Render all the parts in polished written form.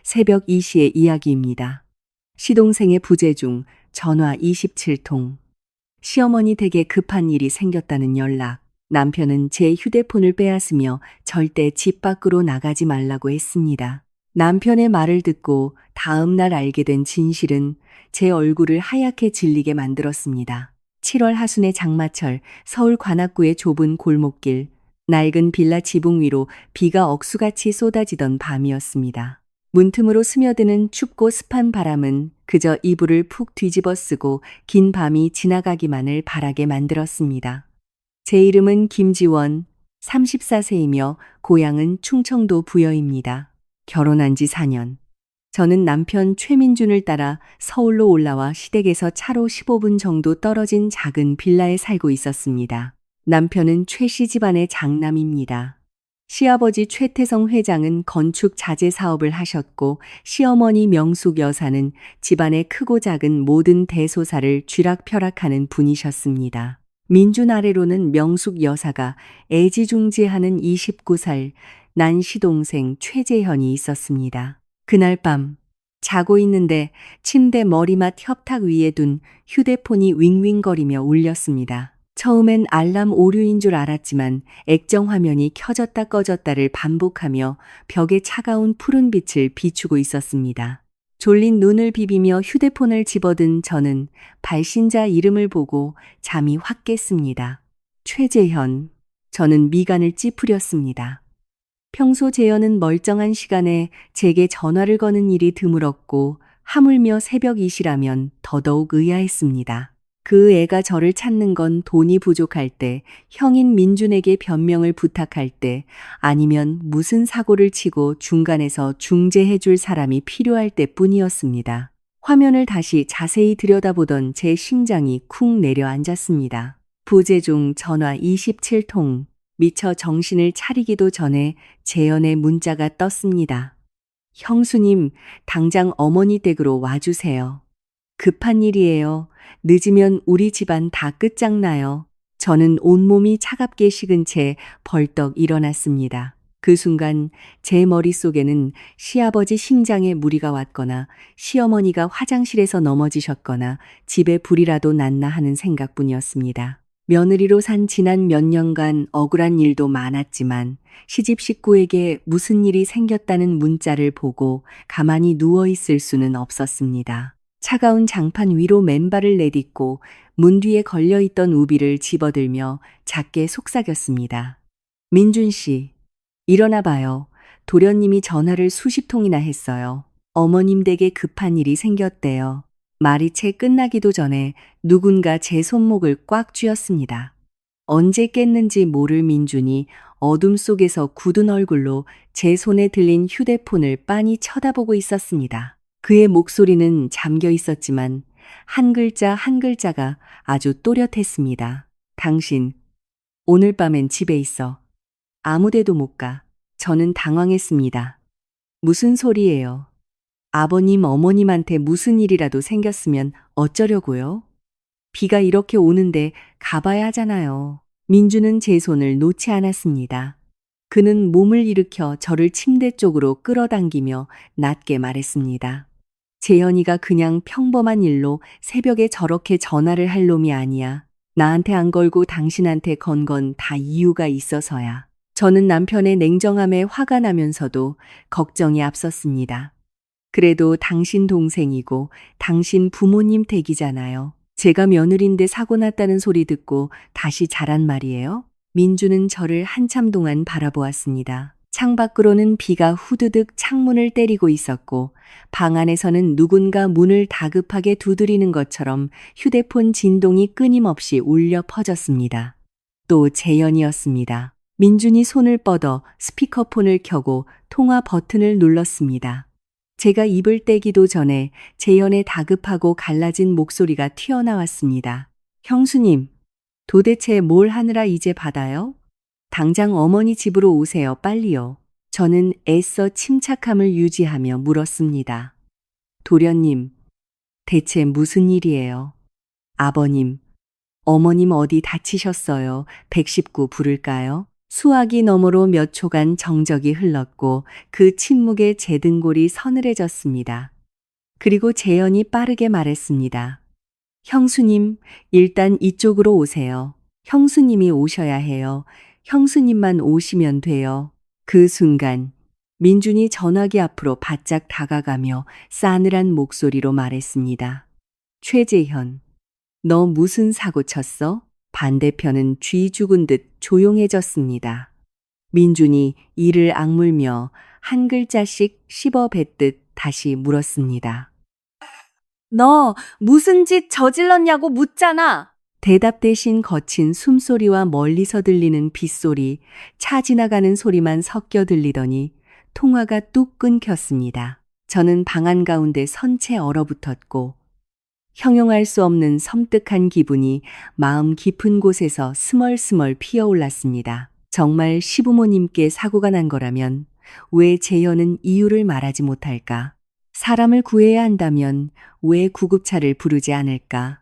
새벽 2시의 이야기입니다. 시동생의 부재 중 전화 27통. 시어머니 댁에 급한 일이 생겼다는 연락. 남편은 제 휴대폰을 빼앗으며 절대 집 밖으로 나가지 말라고 했습니다. 남편의 말을 듣고 다음 날 알게 된 진실은 제 얼굴을 하얗게 질리게 만들었습니다. 7월 하순의 장마철 서울 관악구의 좁은 골목길, 낡은 빌라 지붕 위로 비가 억수같이 쏟아지던 밤이었습니다. 문틈으로 스며드는 춥고 습한 바람은 그저 이불을 푹 뒤집어 쓰고 긴 밤이 지나가기만을 바라게 만들었습니다. 제 이름은 김지원, 34세이며 고향은 충청도 부여입니다. 결혼한 지 4년. 저는 남편 최민준을 따라 서울로 올라와 시댁에서 차로 15분 정도 떨어진 작은 빌라에 살고 있었습니다. 남편은 최 씨 집안의 장남입니다. 시아버지 최태성 회장은 건축 자재 사업을 하셨고 시어머니 명숙 여사는 집안의 크고 작은 모든 대소사를 쥐락펴락하는 분이셨습니다. 민준 아래로는 명숙 여사가 애지중지하는 29살 난 시동생 최재현이 있었습니다. 그날 밤 자고 있는데 침대 머리맡 협탁 위에 둔 휴대폰이 윙윙거리며 울렸습니다. 처음엔 알람 오류인 줄 알았지만 액정 화면이 켜졌다 꺼졌다를 반복하며 벽에 차가운 푸른 빛을 비추고 있었습니다. 졸린 눈을 비비며 휴대폰을 집어든 저는 발신자 이름을 보고 잠이 확 깼습니다. 최재현. 저는 미간을 찌푸렸습니다. 평소 재현은 멀쩡한 시간에 제게 전화를 거는 일이 드물었고 하물며 새벽 2시라면 더더욱 의아했습니다. 그 애가 저를 찾는 건 돈이 부족할 때, 형인 민준에게 변명을 부탁할 때, 아니면 무슨 사고를 치고 중간에서 중재해줄 사람이 필요할 때뿐이었습니다. 화면을 다시 자세히 들여다보던 제 심장이 쿵 내려앉았습니다. 부재 중 전화 27통. 미처 정신을 차리기도 전에 재현의 문자가 떴습니다. 형수님, 당장 어머니 댁으로 와주세요. 급한 일이에요. 늦으면 우리 집안 다 끝장나요. 저는 온몸이 차갑게 식은 채 벌떡 일어났습니다. 그 순간 제 머릿속에는 시아버지 심장에 무리가 왔거나 시어머니가 화장실에서 넘어지셨거나 집에 불이라도 났나 하는 생각뿐이었습니다. 며느리로 산 지난 몇 년간 억울한 일도 많았지만 시집 식구에게 무슨 일이 생겼다는 문자를 보고 가만히 누워 있을 수는 없었습니다. 차가운 장판 위로 맨발을 내딛고 문 뒤에 걸려있던 우비를 집어들며 작게 속삭였습니다. 민준 씨, 일어나 봐요. 도련님이 전화를 수십 통이나 했어요. 어머님 댁에 급한 일이 생겼대요. 말이 채 끝나기도 전에 누군가 제 손목을 꽉 쥐었습니다. 언제 깼는지 모를 민준이 어둠 속에서 굳은 얼굴로 제 손에 들린 휴대폰을 빤히 쳐다보고 있었습니다. 그의 목소리는 잠겨 있었지만 한 글자 한 글자가 아주 또렷했습니다. 당신, 오늘 밤엔 집에 있어. 아무데도 못 가. 저는 당황했습니다. 무슨 소리예요? 아버님, 어머님한테 무슨 일이라도 생겼으면 어쩌려고요? 비가 이렇게 오는데 가봐야 하잖아요. 민주는 제 손을 놓지 않았습니다. 그는 몸을 일으켜 저를 침대 쪽으로 끌어당기며 낮게 말했습니다. 재현이가 그냥 평범한 일로 새벽에 저렇게 전화를 할 놈이 아니야. 나한테 안 걸고 당신한테 건 건 다 이유가 있어서야. 저는 남편의 냉정함에 화가 나면서도 걱정이 앞섰습니다. 그래도 당신 동생이고 당신 부모님 댁이잖아요. 제가 며느리인데 사고 났다는 소리 듣고 다시 잘한 말이에요? 민주는 저를 한참 동안 바라보았습니다. 창밖으로는 비가 후드득 창문을 때리고 있었고 방 안에서는 누군가 문을 다급하게 두드리는 것처럼 휴대폰 진동이 끊임없이 울려 퍼졌습니다. 또 재현이었습니다. 민준이 손을 뻗어 스피커폰을 켜고 통화 버튼을 눌렀습니다. 제가 입을 떼기도 전에 재현의 다급하고 갈라진 목소리가 튀어나왔습니다. 형수님, 도대체 뭘 하느라 이제 받아요? 당장 어머니 집으로 오세요, 빨리요. 저는 애써 침착함을 유지하며 물었습니다. 도련님, 대체 무슨 일이에요? 아버님, 어머님 어디 다치셨어요? 119 부를까요? 수화기 너머로 몇 초간 정적이 흘렀고 그 침묵에 제 등골이 서늘해졌습니다. 그리고 재현이 빠르게 말했습니다. 형수님, 일단 이쪽으로 오세요. 형수님이 오셔야 해요. 형수님만 오시면 돼요. 그 순간 민준이 전화기 앞으로 바짝 다가가며 싸늘한 목소리로 말했습니다. 최재현, 너 무슨 사고 쳤어? 반대편은 쥐 죽은 듯 조용해졌습니다. 민준이 이를 악물며 한 글자씩 씹어 뱉듯 다시 물었습니다. 너 무슨 짓 저질렀냐고 묻잖아. 대답 대신 거친 숨소리와 멀리서 들리는 빗소리, 차 지나가는 소리만 섞여 들리더니 통화가 뚝 끊겼습니다. 저는 방 한가운데 선체 얼어붙었고 형용할 수 없는 섬뜩한 기분이 마음 깊은 곳에서 스멀스멀 피어올랐습니다. 정말 시부모님께 사고가 난 거라면 왜 재현은 이유를 말하지 못할까? 사람을 구해야 한다면 왜 구급차를 부르지 않을까?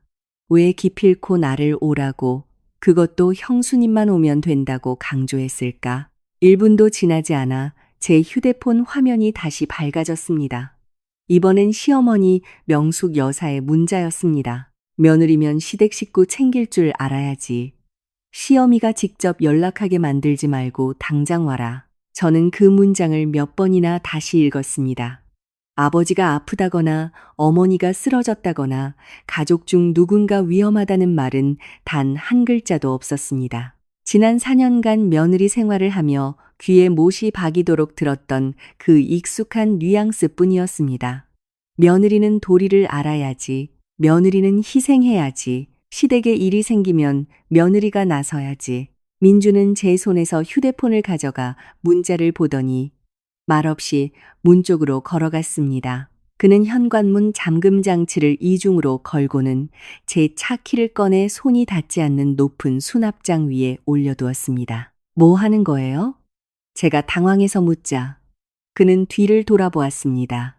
왜 기필코 나를 오라고 그것도 형수님만 오면 된다고 강조했을까? 1분도 지나지 않아 제 휴대폰 화면이 다시 밝아졌습니다. 이번엔 시어머니 명숙 여사의 문자였습니다. 며느리면 시댁 식구 챙길 줄 알아야지. 시어미가 직접 연락하게 만들지 말고 당장 와라. 저는 그 문장을 몇 번이나 다시 읽었습니다. 아버지가 아프다거나 어머니가 쓰러졌다거나 가족 중 누군가 위험하다는 말은 단 한 글자도 없었습니다. 지난 4년간 며느리 생활을 하며 귀에 못이 박이도록 들었던 그 익숙한 뉘앙스 뿐이었습니다. 며느리는 도리를 알아야지. 며느리는 희생해야지. 시댁에 일이 생기면 며느리가 나서야지. 민주는 제 손에서 휴대폰을 가져가 문자를 보더니 말없이 문 쪽으로 걸어갔습니다. 그는 현관문 잠금 장치를 이중으로 걸고는 제 차 키를 꺼내 손이 닿지 않는 높은 수납장 위에 올려두었습니다. 뭐 하는 거예요? 제가 당황해서 묻자 그는 뒤를 돌아보았습니다.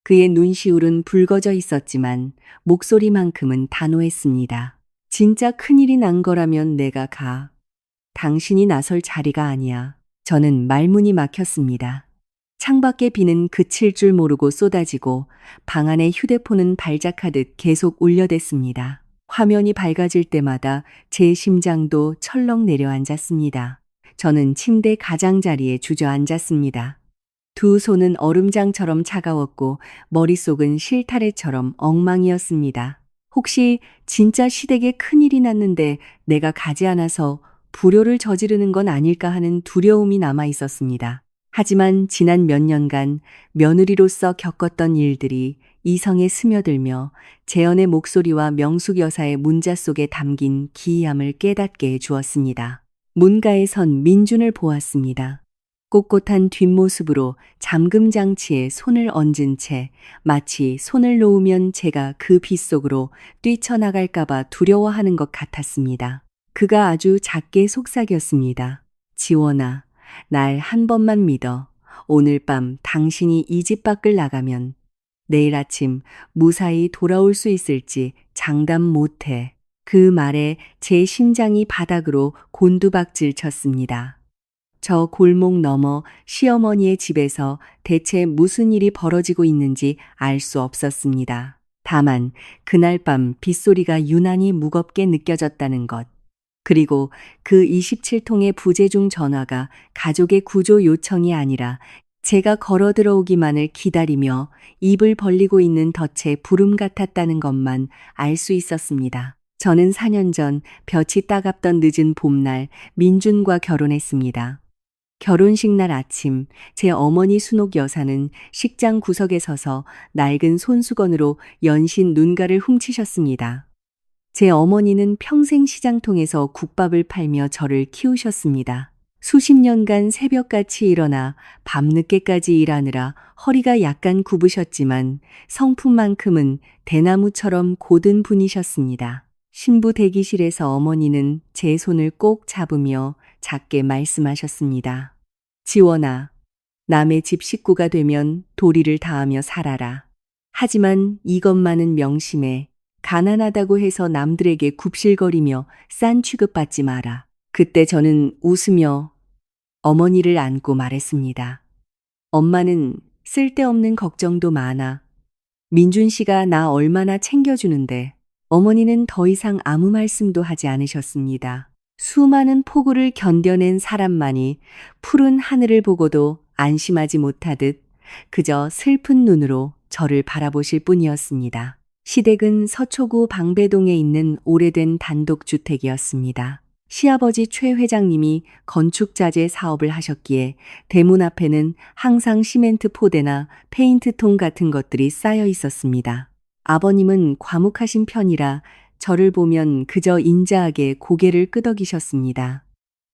그의 눈시울은 붉어져 있었지만 목소리만큼은 단호했습니다. 진짜 큰일이 난 거라면 내가 가. 당신이 나설 자리가 아니야. 저는 말문이 막혔습니다. 창밖에 비는 그칠 줄 모르고 쏟아지고 방 안의 휴대폰은 발작하듯 계속 울려댔습니다. 화면이 밝아질 때마다 제 심장도 철렁 내려앉았습니다. 저는 침대 가장자리에 주저앉았습니다. 두 손은 얼음장처럼 차가웠고 머릿속은 실타래처럼 엉망이었습니다. 혹시 진짜 시댁에 큰일이 났는데 내가 가지 않아서 불효를 저지르는 건 아닐까 하는 두려움이 남아 있었습니다. 하지만 지난 몇 년간 며느리로서 겪었던 일들이 이성에 스며들며 재현의 목소리와 명숙 여사의 문자 속에 담긴 기이함을 깨닫게 해주었습니다. 문가에 선 민준을 보았습니다. 꼿꼿한 뒷모습으로 잠금 장치에 손을 얹은 채 마치 손을 놓으면 제가 그 빗속으로 뛰쳐나갈까봐 두려워하는 것 같았습니다. 그가 아주 작게 속삭였습니다. 지원아, 날 한 번만 믿어. 오늘 밤 당신이 이 집 밖을 나가면 내일 아침 무사히 돌아올 수 있을지 장담 못해. 그 말에 제 심장이 바닥으로 곤두박질 쳤습니다. 저 골목 너머 시어머니의 집에서 대체 무슨 일이 벌어지고 있는지 알 수 없었습니다. 다만 그날 밤 빗소리가 유난히 무겁게 느껴졌다는 것. 그리고 그 27통의 부재중 전화가 가족의 구조 요청이 아니라 제가 걸어 들어오기만을 기다리며 입을 벌리고 있는 덫의 부름 같았다는 것만 알 수 있었습니다. 저는 4년 전 볕이 따갑던 늦은 봄날 민준과 결혼했습니다. 결혼식 날 아침 제 어머니 순옥 여사는 식장 구석에 서서 낡은 손수건으로 연신 눈가를 훔치셨습니다. 제 어머니는 평생 시장통에서 국밥을 팔며 저를 키우셨습니다. 수십 년간 새벽같이 일어나 밤늦게까지 일하느라 허리가 약간 굽으셨지만 성품만큼은 대나무처럼 고든 분이셨습니다. 신부 대기실에서 어머니는 제 손을 꼭 잡으며 작게 말씀하셨습니다. 지원아, 남의 집 식구가 되면 도리를 다하며 살아라. 하지만 이것만은 명심해. 가난하다고 해서 남들에게 굽실거리며 싼 취급받지 마라. 그때 저는 웃으며 어머니를 안고 말했습니다. 엄마는 쓸데없는 걱정도 많아. 민준 씨가 나 얼마나 챙겨주는데. 어머니는 더 이상 아무 말씀도 하지 않으셨습니다. 수많은 폭우를 견뎌낸 사람만이 푸른 하늘을 보고도 안심하지 못하듯 그저 슬픈 눈으로 저를 바라보실 뿐이었습니다. 시댁은 서초구 방배동에 있는 오래된 단독주택이었습니다. 시아버지 최 회장님이 건축자재 사업을 하셨기에 대문 앞에는 항상 시멘트 포대나 페인트통 같은 것들이 쌓여 있었습니다. 아버님은 과묵하신 편이라 저를 보면 그저 인자하게 고개를 끄덕이셨습니다.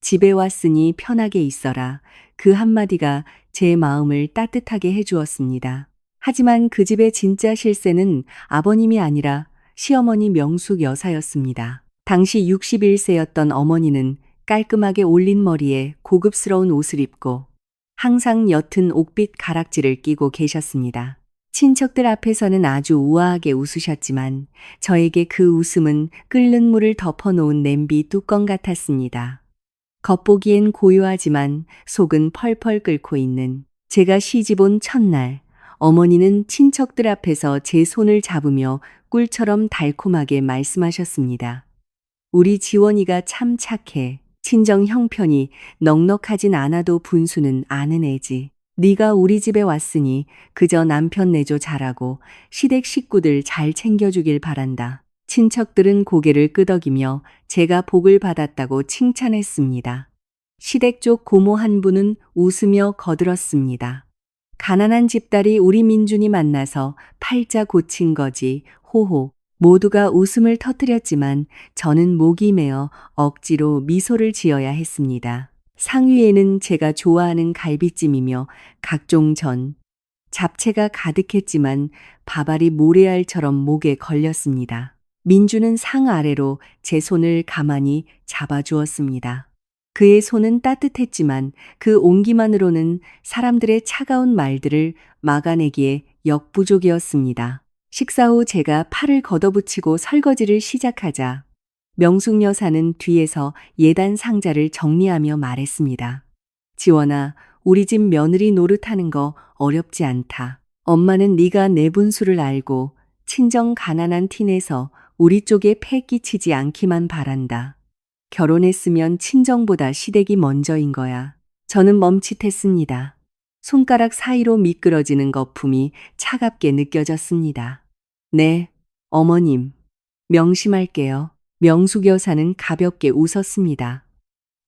집에 왔으니 편하게 있어라. 그 한마디가 제 마음을 따뜻하게 해주었습니다. 하지만 그 집의 진짜 실세는 아버님이 아니라 시어머니 명숙 여사였습니다. 당시 61세였던 어머니는 깔끔하게 올린 머리에 고급스러운 옷을 입고 항상 옅은 옥빛 가락지를 끼고 계셨습니다. 친척들 앞에서는 아주 우아하게 웃으셨지만 저에게 그 웃음은 끓는 물을 덮어놓은 냄비 뚜껑 같았습니다. 겉보기엔 고요하지만 속은 펄펄 끓고 있는 제가 시집 온 첫날 어머니는 친척들 앞에서 제 손을 잡으며 꿀처럼 달콤하게 말씀하셨습니다. 우리 지원이가 참 착해. 친정 형편이 넉넉하진 않아도 분수는 아는 애지. 네가 우리 집에 왔으니 그저 남편 내조 잘하고 시댁 식구들 잘 챙겨주길 바란다. 친척들은 고개를 끄덕이며 제가 복을 받았다고 칭찬했습니다. 시댁 쪽 고모 한 분은 웃으며 거들었습니다. 가난한 집딸이 우리 민준이 만나서 팔자 고친 거지. 호호. 모두가 웃음을 터뜨렸지만 저는 목이 메어 억지로 미소를 지어야 했습니다. 상위에는 제가 좋아하는 갈비찜이며 각종 전, 잡채가 가득했지만 밥알이 모래알처럼 목에 걸렸습니다. 민주는 상 아래로 제 손을 가만히 잡아주었습니다. 그의 손은 따뜻했지만 그 온기만으로는 사람들의 차가운 말들을 막아내기에 역부족이었습니다. 식사 후 제가 팔을 걷어붙이고 설거지를 시작하자 명숙 여사는 뒤에서 예단 상자를 정리하며 말했습니다. 지원아, 우리 집 며느리 노릇하는 거 어렵지 않다. 엄마는 네가 내 분수를 알고 친정 가난한 티내서 우리 쪽에 패 끼치지 않기만 바란다. 결혼했으면 친정보다 시댁이 먼저인 거야. 저는 멈칫했습니다. 손가락 사이로 미끄러지는 거품이 차갑게 느껴졌습니다. 네, 어머님. 명심할게요. 명숙 여사는 가볍게 웃었습니다.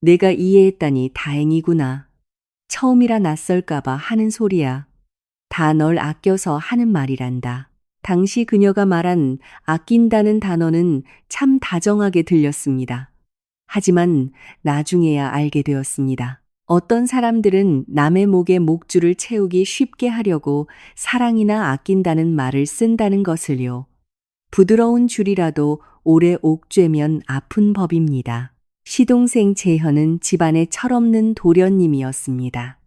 내가 이해했다니 다행이구나. 처음이라 낯설까봐 하는 소리야. 다 널 아껴서 하는 말이란다. 당시 그녀가 말한 아낀다는 단어는 참 다정하게 들렸습니다. 하지만 나중에야 알게 되었습니다. 어떤 사람들은 남의 목에 목줄을 채우기 쉽게 하려고 사랑이나 아낀다는 말을 쓴다는 것을요. 부드러운 줄이라도 오래 옥죄면 아픈 법입니다. 시동생 재현은 집안의 철없는 도련님이었습니다.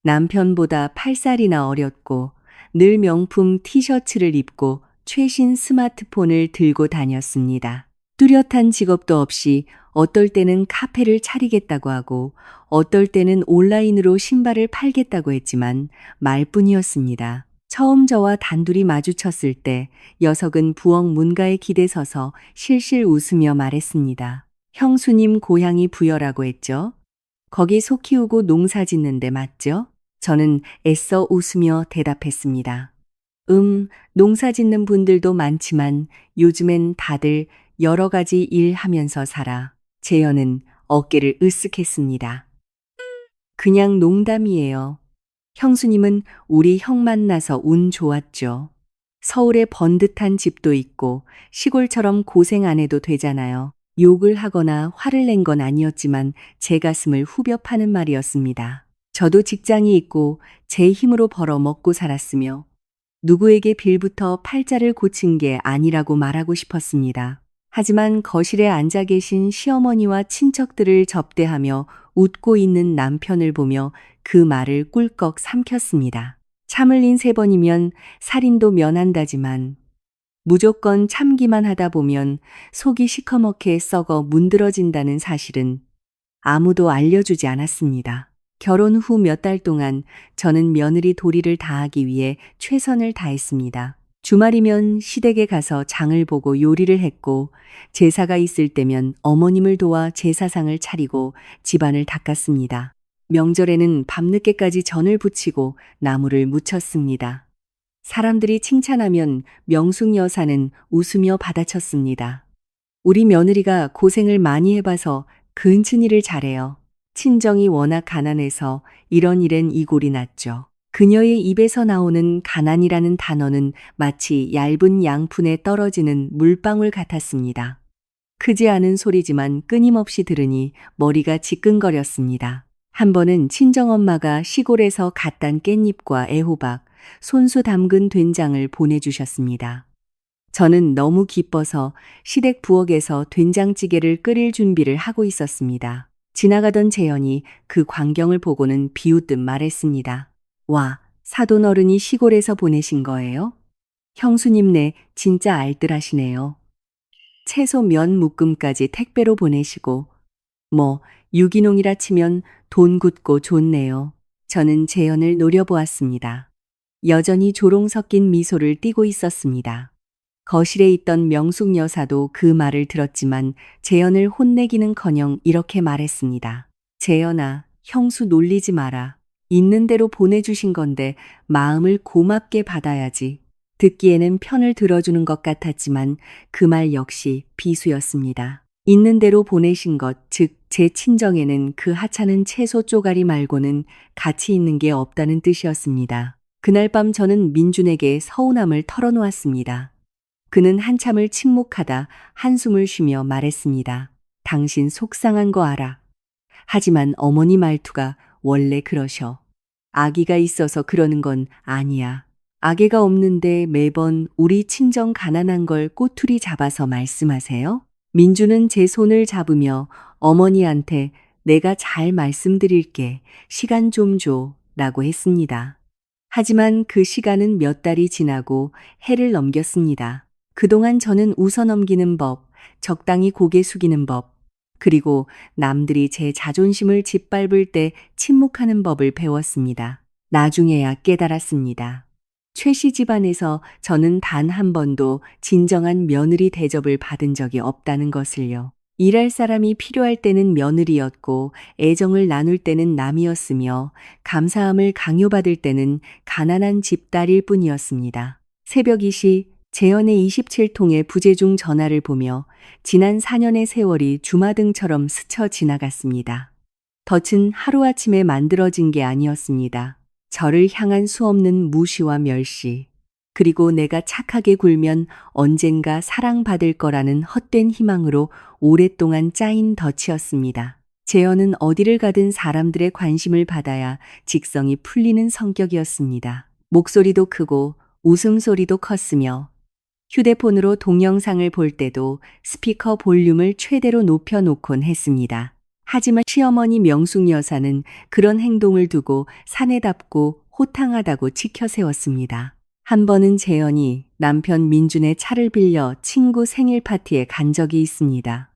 남편보다 8살이나 어렸고 늘 명품 티셔츠를 입고 최신 스마트폰을 들고 다녔습니다. 뚜렷한 직업도 없이 어떨 때는 카페를 차리겠다고 하고 어떨 때는 온라인으로 신발을 팔겠다고 했지만 말뿐이었습니다. 처음 저와 단둘이 마주쳤을 때 녀석은 부엌 문가에 기대 서서 실실 웃으며 말했습니다. 형수님 고향이 부여라고 했죠? 거기 소 키우고 농사 짓는데 맞죠? 저는 애써 웃으며 대답했습니다. 농사 짓는 분들도 많지만 요즘엔 다들 여러 가지 일 하면서 살아. 재현은 어깨를 으쓱했습니다. 그냥 농담이에요. 형수님은 우리 형 만나서 운 좋았죠. 서울에 번듯한 집도 있고 시골처럼 고생 안 해도 되잖아요. 욕을 하거나 화를 낸 건 아니었지만 제 가슴을 후벼 파는 말이었습니다. 저도 직장이 있고 제 힘으로 벌어 먹고 살았으며 누구에게 빌부터 팔자를 고친 게 아니라고 말하고 싶었습니다. 하지만 거실에 앉아 계신 시어머니와 친척들을 접대하며 웃고 있는 남편을 보며 그 말을 꿀꺽 삼켰습니다. 참 흘린 3번이면 살인도 면한다지만 무조건 참기만 하다 보면 속이 시커멓게 썩어 문드러진다는 사실은 아무도 알려주지 않았습니다. 결혼 후 몇 달 동안 저는 며느리 도리를 다하기 위해 최선을 다했습니다. 주말이면 시댁에 가서 장을 보고 요리를 했고, 제사가 있을 때면 어머님을 도와 제사상을 차리고 집안을 닦았습니다. 명절에는 밤늦게까지 전을 부치고 나무를 묻혔습니다. 사람들이 칭찬하면 명숙 여사는 웃으며 받아쳤습니다. 우리 며느리가 고생을 많이 해봐서 근친일을 잘해요. 친정이 워낙 가난해서 이런 일엔 이골이 났죠. 그녀의 입에서 나오는 가난이라는 단어는 마치 얇은 양푼에 떨어지는 물방울 같았습니다. 크지 않은 소리지만 끊임없이 들으니 머리가 지끈거렸습니다. 한 번은 친정엄마가 시골에서 갓 딴 깻잎과 애호박, 손수 담근 된장을 보내주셨습니다. 저는 너무 기뻐서 시댁 부엌에서 된장찌개를 끓일 준비를 하고 있었습니다. 지나가던 재현이 그 광경을 보고는 비웃듯 말했습니다. 와, 사돈 어른이 시골에서 보내신 거예요? 형수님네 진짜 알뜰하시네요. 채소 면 묶음까지 택배로 보내시고, 뭐 유기농이라 치면 돈 굳고 좋네요. 저는 재현을 노려보았습니다. 여전히 조롱 섞인 미소를 띠고 있었습니다. 거실에 있던 명숙 여사도 그 말을 들었지만 재현을 혼내기는커녕 이렇게 말했습니다. 재현아, 형수 놀리지 마라. 있는 대로 보내주신 건데 마음을 고맙게 받아야지. 듣기에는 편을 들어주는 것 같았지만 그 말 역시 비수였습니다. 있는 대로 보내신 것, 즉 제 친정에는 그 하찮은 채소 쪼가리 말고는 가치 있는 게 없다는 뜻이었습니다. 그날 밤 저는 민준에게 서운함을 털어놓았습니다. 그는 한참을 침묵하다 한숨을 쉬며 말했습니다. 당신 속상한 거 알아. 하지만 어머니 말투가 원래 그러셔. 아기가 있어서 그러는 건 아니야. 아기가 없는데 매번 우리 친정 가난한 걸 꼬투리 잡아서 말씀하세요? 민주는 제 손을 잡으며 어머니한테 내가 잘 말씀드릴게. 시간 좀 줘. 라고 했습니다. 하지만 그 시간은 몇 달이 지나고 해를 넘겼습니다. 그동안 저는 웃어넘기는 법, 적당히 고개 숙이는 법, 그리고 남들이 제 자존심을 짓밟을 때 침묵하는 법을 배웠습니다. 나중에야 깨달았습니다. 최 씨 집안에서 저는 단 한 번도 진정한 며느리 대접을 받은 적이 없다는 것을요. 일할 사람이 필요할 때는 며느리였고 애정을 나눌 때는 남이었으며 감사함을 강요받을 때는 가난한 집딸일 뿐이었습니다. 새벽 2시 재현의 27통의 부재중 전화를 보며 지난 4년의 세월이 주마등처럼 스쳐 지나갔습니다. 덫은 하루아침에 만들어진 게 아니었습니다. 저를 향한 수없는 무시와 멸시, 그리고 내가 착하게 굴면 언젠가 사랑받을 거라는 헛된 희망으로 오랫동안 짜인 덫이었습니다. 재현은 어디를 가든 사람들의 관심을 받아야 직성이 풀리는 성격이었습니다. 목소리도 크고 웃음소리도 컸으며 휴대폰으로 동영상을 볼 때도 스피커 볼륨을 최대로 높여놓곤 했습니다. 하지만 시어머니 명숙 여사는 그런 행동을 두고 사내답고 호탕하다고 치켜세웠습니다. 한 번은 재현이 남편 민준의 차를 빌려 친구 생일 파티에 간 적이 있습니다.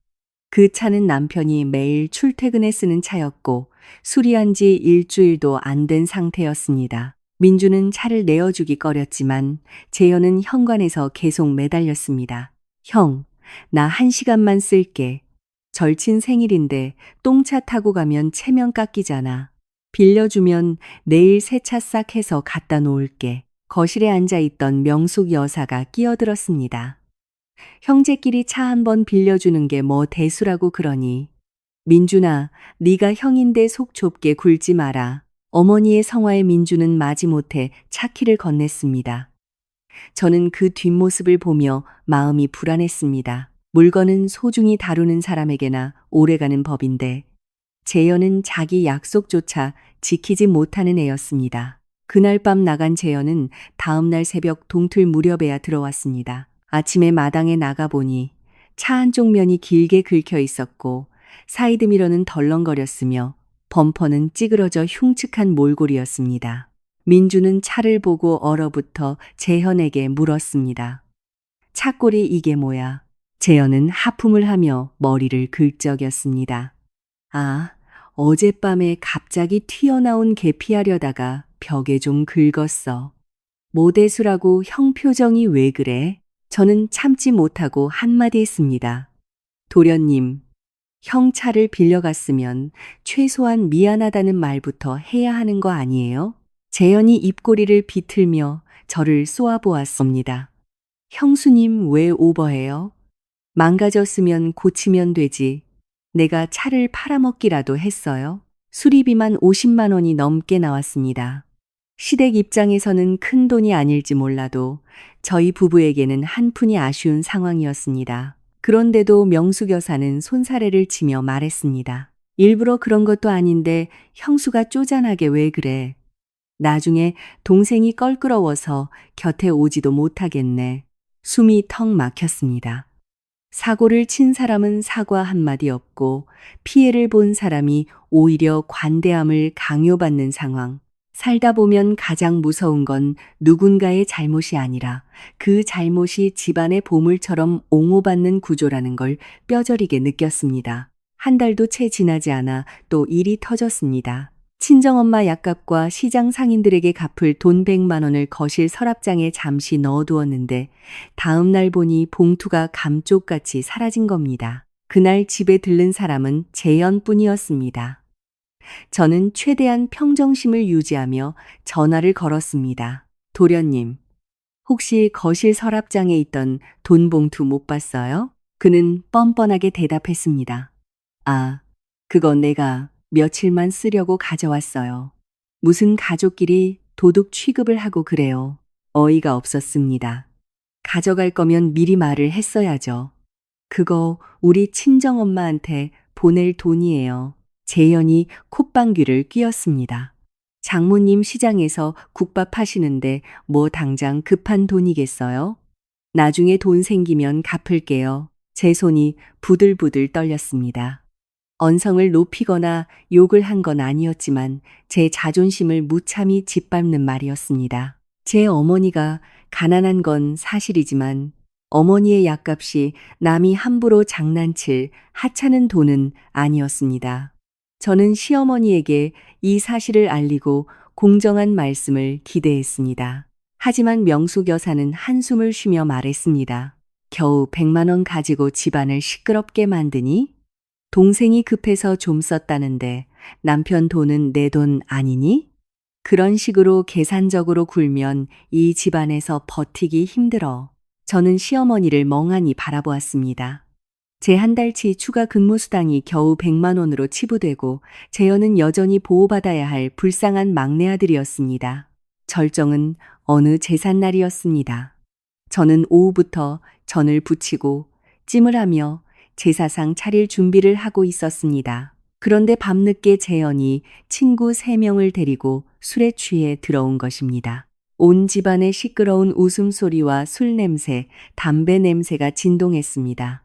그 차는 남편이 매일 출퇴근에 쓰는 차였고 수리한 지 일주일도 안 된 상태였습니다. 민준은 차를 내어주기 꺼렸지만 재현은 현관에서 계속 매달렸습니다. 형, 나 1시간만 쓸게. 절친 생일인데 똥차 타고 가면 체면 깎이잖아. 빌려주면 내일 새 차 싹 해서 갖다 놓을게. 거실에 앉아있던 명숙 여사가 끼어들었습니다. 형제끼리 차 한 번 빌려주는 게 뭐 대수라고 그러니. 민준아, 네가 형인데 속 좁게 굴지 마라. 어머니의 성화에 민준은 마지못해 차키를 건넸습니다. 저는 그 뒷모습을 보며 마음이 불안했습니다. 물건은 소중히 다루는 사람에게나 오래가는 법인데 재현은 자기 약속조차 지키지 못하는 애였습니다. 그날 밤 나간 재현은 다음날 새벽 동틀 무렵에야 들어왔습니다. 아침에 마당에 나가보니 차 한쪽 면이 길게 긁혀 있었고 사이드미러는 덜렁거렸으며 범퍼는 찌그러져 흉측한 몰골이었습니다. 민주는 차를 보고 얼어붙어 재현에게 물었습니다. 차꼴이 이게 뭐야? 재현은 하품을 하며 머리를 긁적였습니다. 아, 어젯밤에 갑자기 튀어나온 개 피하려다가 벽에 좀 긁었어. 모대수라고 형 표정이 왜 그래? 저는 참지 못하고 한마디 했습니다. 도련님, 형 차를 빌려갔으면 최소한 미안하다는 말부터 해야 하는 거 아니에요? 재현이 입꼬리를 비틀며 저를 쏘아보았습니다. 형수님 왜 오버해요? 망가졌으면 고치면 되지. 내가 차를 팔아먹기라도 했어요. 수리비만 50만 원이 넘게 나왔습니다. 시댁 입장에서는 큰 돈이 아닐지 몰라도 저희 부부에게는 한 푼이 아쉬운 상황이었습니다. 그런데도 명숙 여사는 손사래를 치며 말했습니다. 일부러 그런 것도 아닌데 형수가 쪼잔하게 왜 그래? 나중에 동생이 껄끄러워서 곁에 오지도 못하겠네. 숨이 턱 막혔습니다. 사고를 친 사람은 사과 한마디 없고 피해를 본 사람이 오히려 관대함을 강요받는 상황. 살다 보면 가장 무서운 건 누군가의 잘못이 아니라 그 잘못이 집안의 보물처럼 옹호받는 구조라는 걸 뼈저리게 느꼈습니다. 한 달도 채 지나지 않아 또 일이 터졌습니다. 친정엄마 약값과 시장 상인들에게 갚을 돈 100만 원을 거실 서랍장에 잠시 넣어두었는데 다음 날 보니 봉투가 감쪽같이 사라진 겁니다. 그날 집에 들른 사람은 재현뿐이었습니다. 저는 최대한 평정심을 유지하며 전화를 걸었습니다. 도련님, 혹시 거실 서랍장에 있던 돈 봉투 못 봤어요? 그는 뻔뻔하게 대답했습니다. 아, 그건 내가 며칠만 쓰려고 가져왔어요. 무슨 가족끼리 도둑 취급을 하고 그래요. 어이가 없었습니다. 가져갈 거면 미리 말을 했어야죠. 그거 우리 친정엄마한테 보낼 돈이에요. 재현이 콧방귀를 뀌었습니다. 장모님 시장에서 국밥 하시는데 뭐 당장 급한 돈이겠어요? 나중에 돈 생기면 갚을게요. 제 손이 부들부들 떨렸습니다. 언성을 높이거나 욕을 한 건 아니었지만 제 자존심을 무참히 짓밟는 말이었습니다. 제 어머니가 가난한 건 사실이지만 어머니의 약값이 남이 함부로 장난칠 하찮은 돈은 아니었습니다. 저는 시어머니에게 이 사실을 알리고 공정한 말씀을 기대했습니다. 하지만 명숙 여사는 한숨을 쉬며 말했습니다. 겨우 100만 원 가지고 집안을 시끄럽게 만드니? 동생이 급해서 좀 썼다는데 남편 돈은 내 돈 아니니? 그런 식으로 계산적으로 굴면 이 집안에서 버티기 힘들어. 저는 시어머니를 멍하니 바라보았습니다. 제 한 달치 추가 근무수당이 겨우 100만 원으로 치부되고 재현은 여전히 보호받아야 할 불쌍한 막내 아들이었습니다. 절정은 어느 제삿날이었습니다. 저는 오후부터 전을 부치고 찜을 하며 제사상 차릴 준비를 하고 있었습니다. 그런데 밤늦게 재현이 친구 3명을 데리고 술에 취해 들어온 것입니다. 온 집안에 시끄러운 웃음소리와 술 냄새, 담배 냄새가 진동했습니다.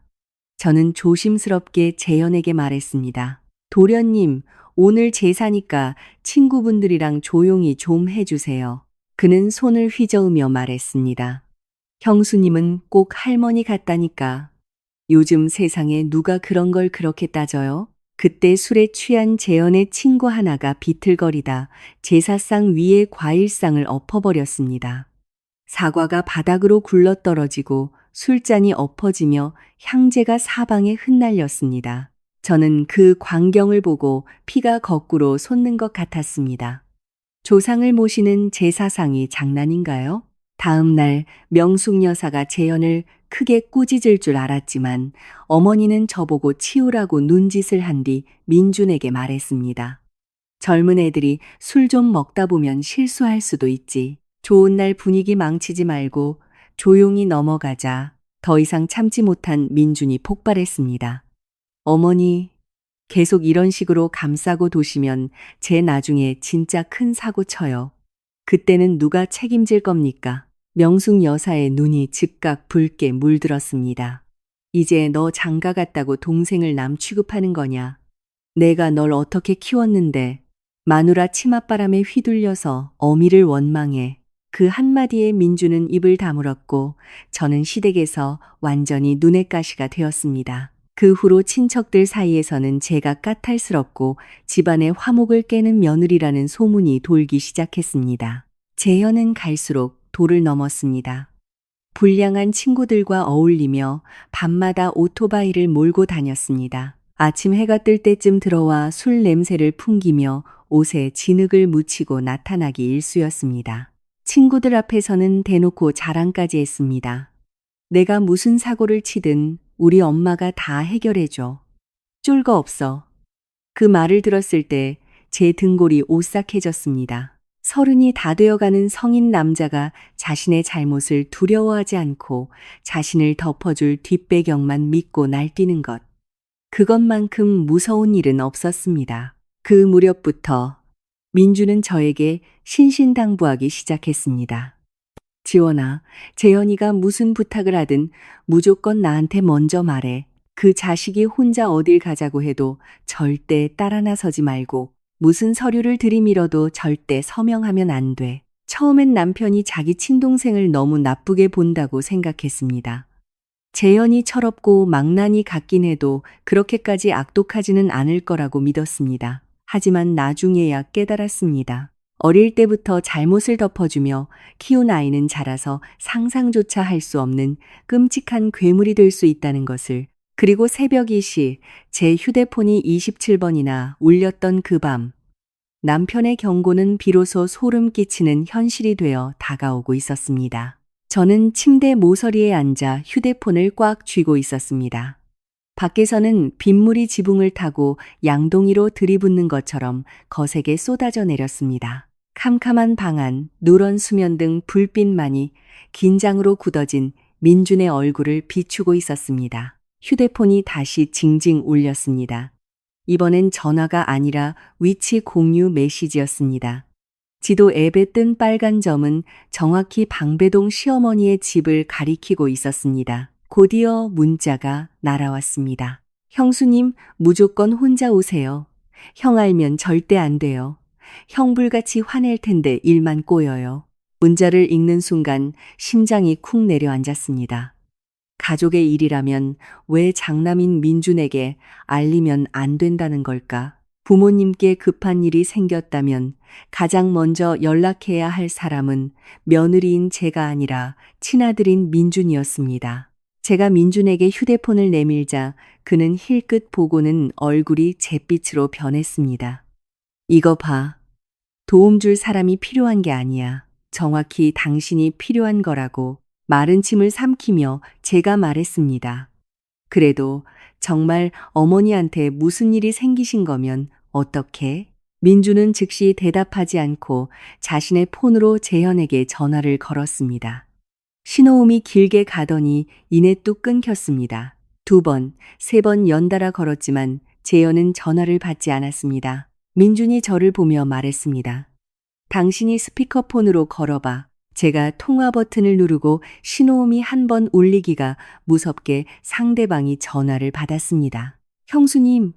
저는 조심스럽게 재현에게 말했습니다. 도련님, 오늘 제사니까 친구분들이랑 조용히 좀 해주세요. 그는 손을 휘저으며 말했습니다. 형수님은 꼭 할머니 같다니까. 요즘 세상에 누가 그런 걸 그렇게 따져요? 그때 술에 취한 재현의 친구 하나가 비틀거리다 제사상 위에 과일상을 엎어버렸습니다. 사과가 바닥으로 굴러떨어지고 술잔이 엎어지며 향재가 사방에 흩날렸습니다. 저는 그 광경을 보고 피가 거꾸로 솟는 것 같았습니다. 조상을 모시는 제사상이 장난인가요? 다음 날 명숙 여사가 재현을 크게 꾸짖을 줄 알았지만 어머니는 저보고 치우라고 눈짓을 한 뒤 민준에게 말했습니다. 젊은 애들이 술 좀 먹다 보면 실수할 수도 있지. 좋은 날 분위기 망치지 말고 조용히 넘어가자. 더 이상 참지 못한 민준이 폭발했습니다. 어머니, 계속 이런 식으로 감싸고 도시면 제 나중에 진짜 큰 사고 쳐요. 그때는 누가 책임질 겁니까? 명숙 여사의 눈이 즉각 붉게 물들었습니다. 이제 너 장가 갔다고 동생을 남 취급하는 거냐? 내가 널 어떻게 키웠는데 마누라 치맛바람에 휘둘려서 어미를 원망해. 그 한마디에 민주는 입을 다물었고 저는 시댁에서 완전히 눈엣가시가 되었습니다. 그 후로 친척들 사이에서는 제가 까탈스럽고 집안의 화목을 깨는 며느리라는 소문이 돌기 시작했습니다. 재현은 갈수록 도를 넘었습니다. 불량한 친구들과 어울리며 밤마다 오토바이를 몰고 다녔습니다. 아침 해가 뜰 때쯤 들어와 술 냄새를 풍기며 옷에 진흙을 묻히고 나타나기 일쑤였습니다. 친구들 앞에서는 대놓고 자랑까지 했습니다. 내가 무슨 사고를 치든 우리 엄마가 다 해결해줘. 쫄거 없어. 그 말을 들었을 때 제 등골이 오싹해졌습니다. 30이 다 되어가는 성인 남자가 자신의 잘못을 두려워하지 않고 자신을 덮어줄 뒷배경만 믿고 날뛰는 것. 그것만큼 무서운 일은 없었습니다. 그 무렵부터 민주는 저에게 신신당부하기 시작했습니다. 지원아, 재현이가 무슨 부탁을 하든 무조건 나한테 먼저 말해. 그 자식이 혼자 어딜 가자고 해도 절대 따라 나서지 말고 무슨 서류를 들이밀어도 절대 서명하면 안 돼. 처음엔 남편이 자기 친동생을 너무 나쁘게 본다고 생각했습니다. 재현이 철없고 망나니 같긴 해도 그렇게까지 악독하지는 않을 거라고 믿었습니다. 하지만 나중에야 깨달았습니다. 어릴 때부터 잘못을 덮어주며 키운 아이는 자라서 상상조차 할 수 없는 끔찍한 괴물이 될 수 있다는 것을. 그리고 새벽 2시 제 휴대폰이 27번이나 울렸던 그 밤, 남편의 경고는 비로소 소름 끼치는 현실이 되어 다가오고 있었습니다. 저는 침대 모서리에 앉아 휴대폰을 꽉 쥐고 있었습니다. 밖에서는 빗물이 지붕을 타고 양동이로 들이붓는 것처럼 거세게 쏟아져 내렸습니다. 캄캄한 방 안, 누런 수면 등 불빛만이 긴장으로 굳어진 민준의 얼굴을 비추고 있었습니다. 휴대폰이 다시 징징 울렸습니다. 이번엔 전화가 아니라 위치 공유 메시지였습니다. 지도 앱에 뜬 빨간 점은 정확히 방배동 시어머니의 집을 가리키고 있었습니다. 곧이어 문자가 날아왔습니다. 형수님, 무조건 혼자 오세요. 형 알면 절대 안 돼요. 형불같이 화낼 텐데 일만 꼬여요. 문자를 읽는 순간 심장이 쿵 내려앉았습니다. 가족의 일이라면 왜 장남인 민준에게 알리면 안 된다는 걸까? 부모님께 급한 일이 생겼다면 가장 먼저 연락해야 할 사람은 며느리인 제가 아니라 친아들인 민준이었습니다. 제가 민준에게 휴대폰을 내밀자 그는 힐끗 보고는 얼굴이 잿빛으로 변했습니다. 이거 봐. 도움 줄 사람이 필요한 게 아니야. 정확히 당신이 필요한 거라고. 마른 침을 삼키며 제가 말했습니다. 그래도 정말 어머니한테 무슨 일이 생기신 거면 어떻게? 민주는 즉시 대답하지 않고 자신의 폰으로 재현에게 전화를 걸었습니다. 신호음이 길게 가더니 이내 뚝 끊겼습니다. 2번, 3번 연달아 걸었지만 재현은 전화를 받지 않았습니다. 민준이 저를 보며 말했습니다. 당신이 스피커폰으로 걸어봐. 제가 통화 버튼을 누르고 신호음이 한 번 울리기가 무섭게 상대방이 전화를 받았습니다. 형수님,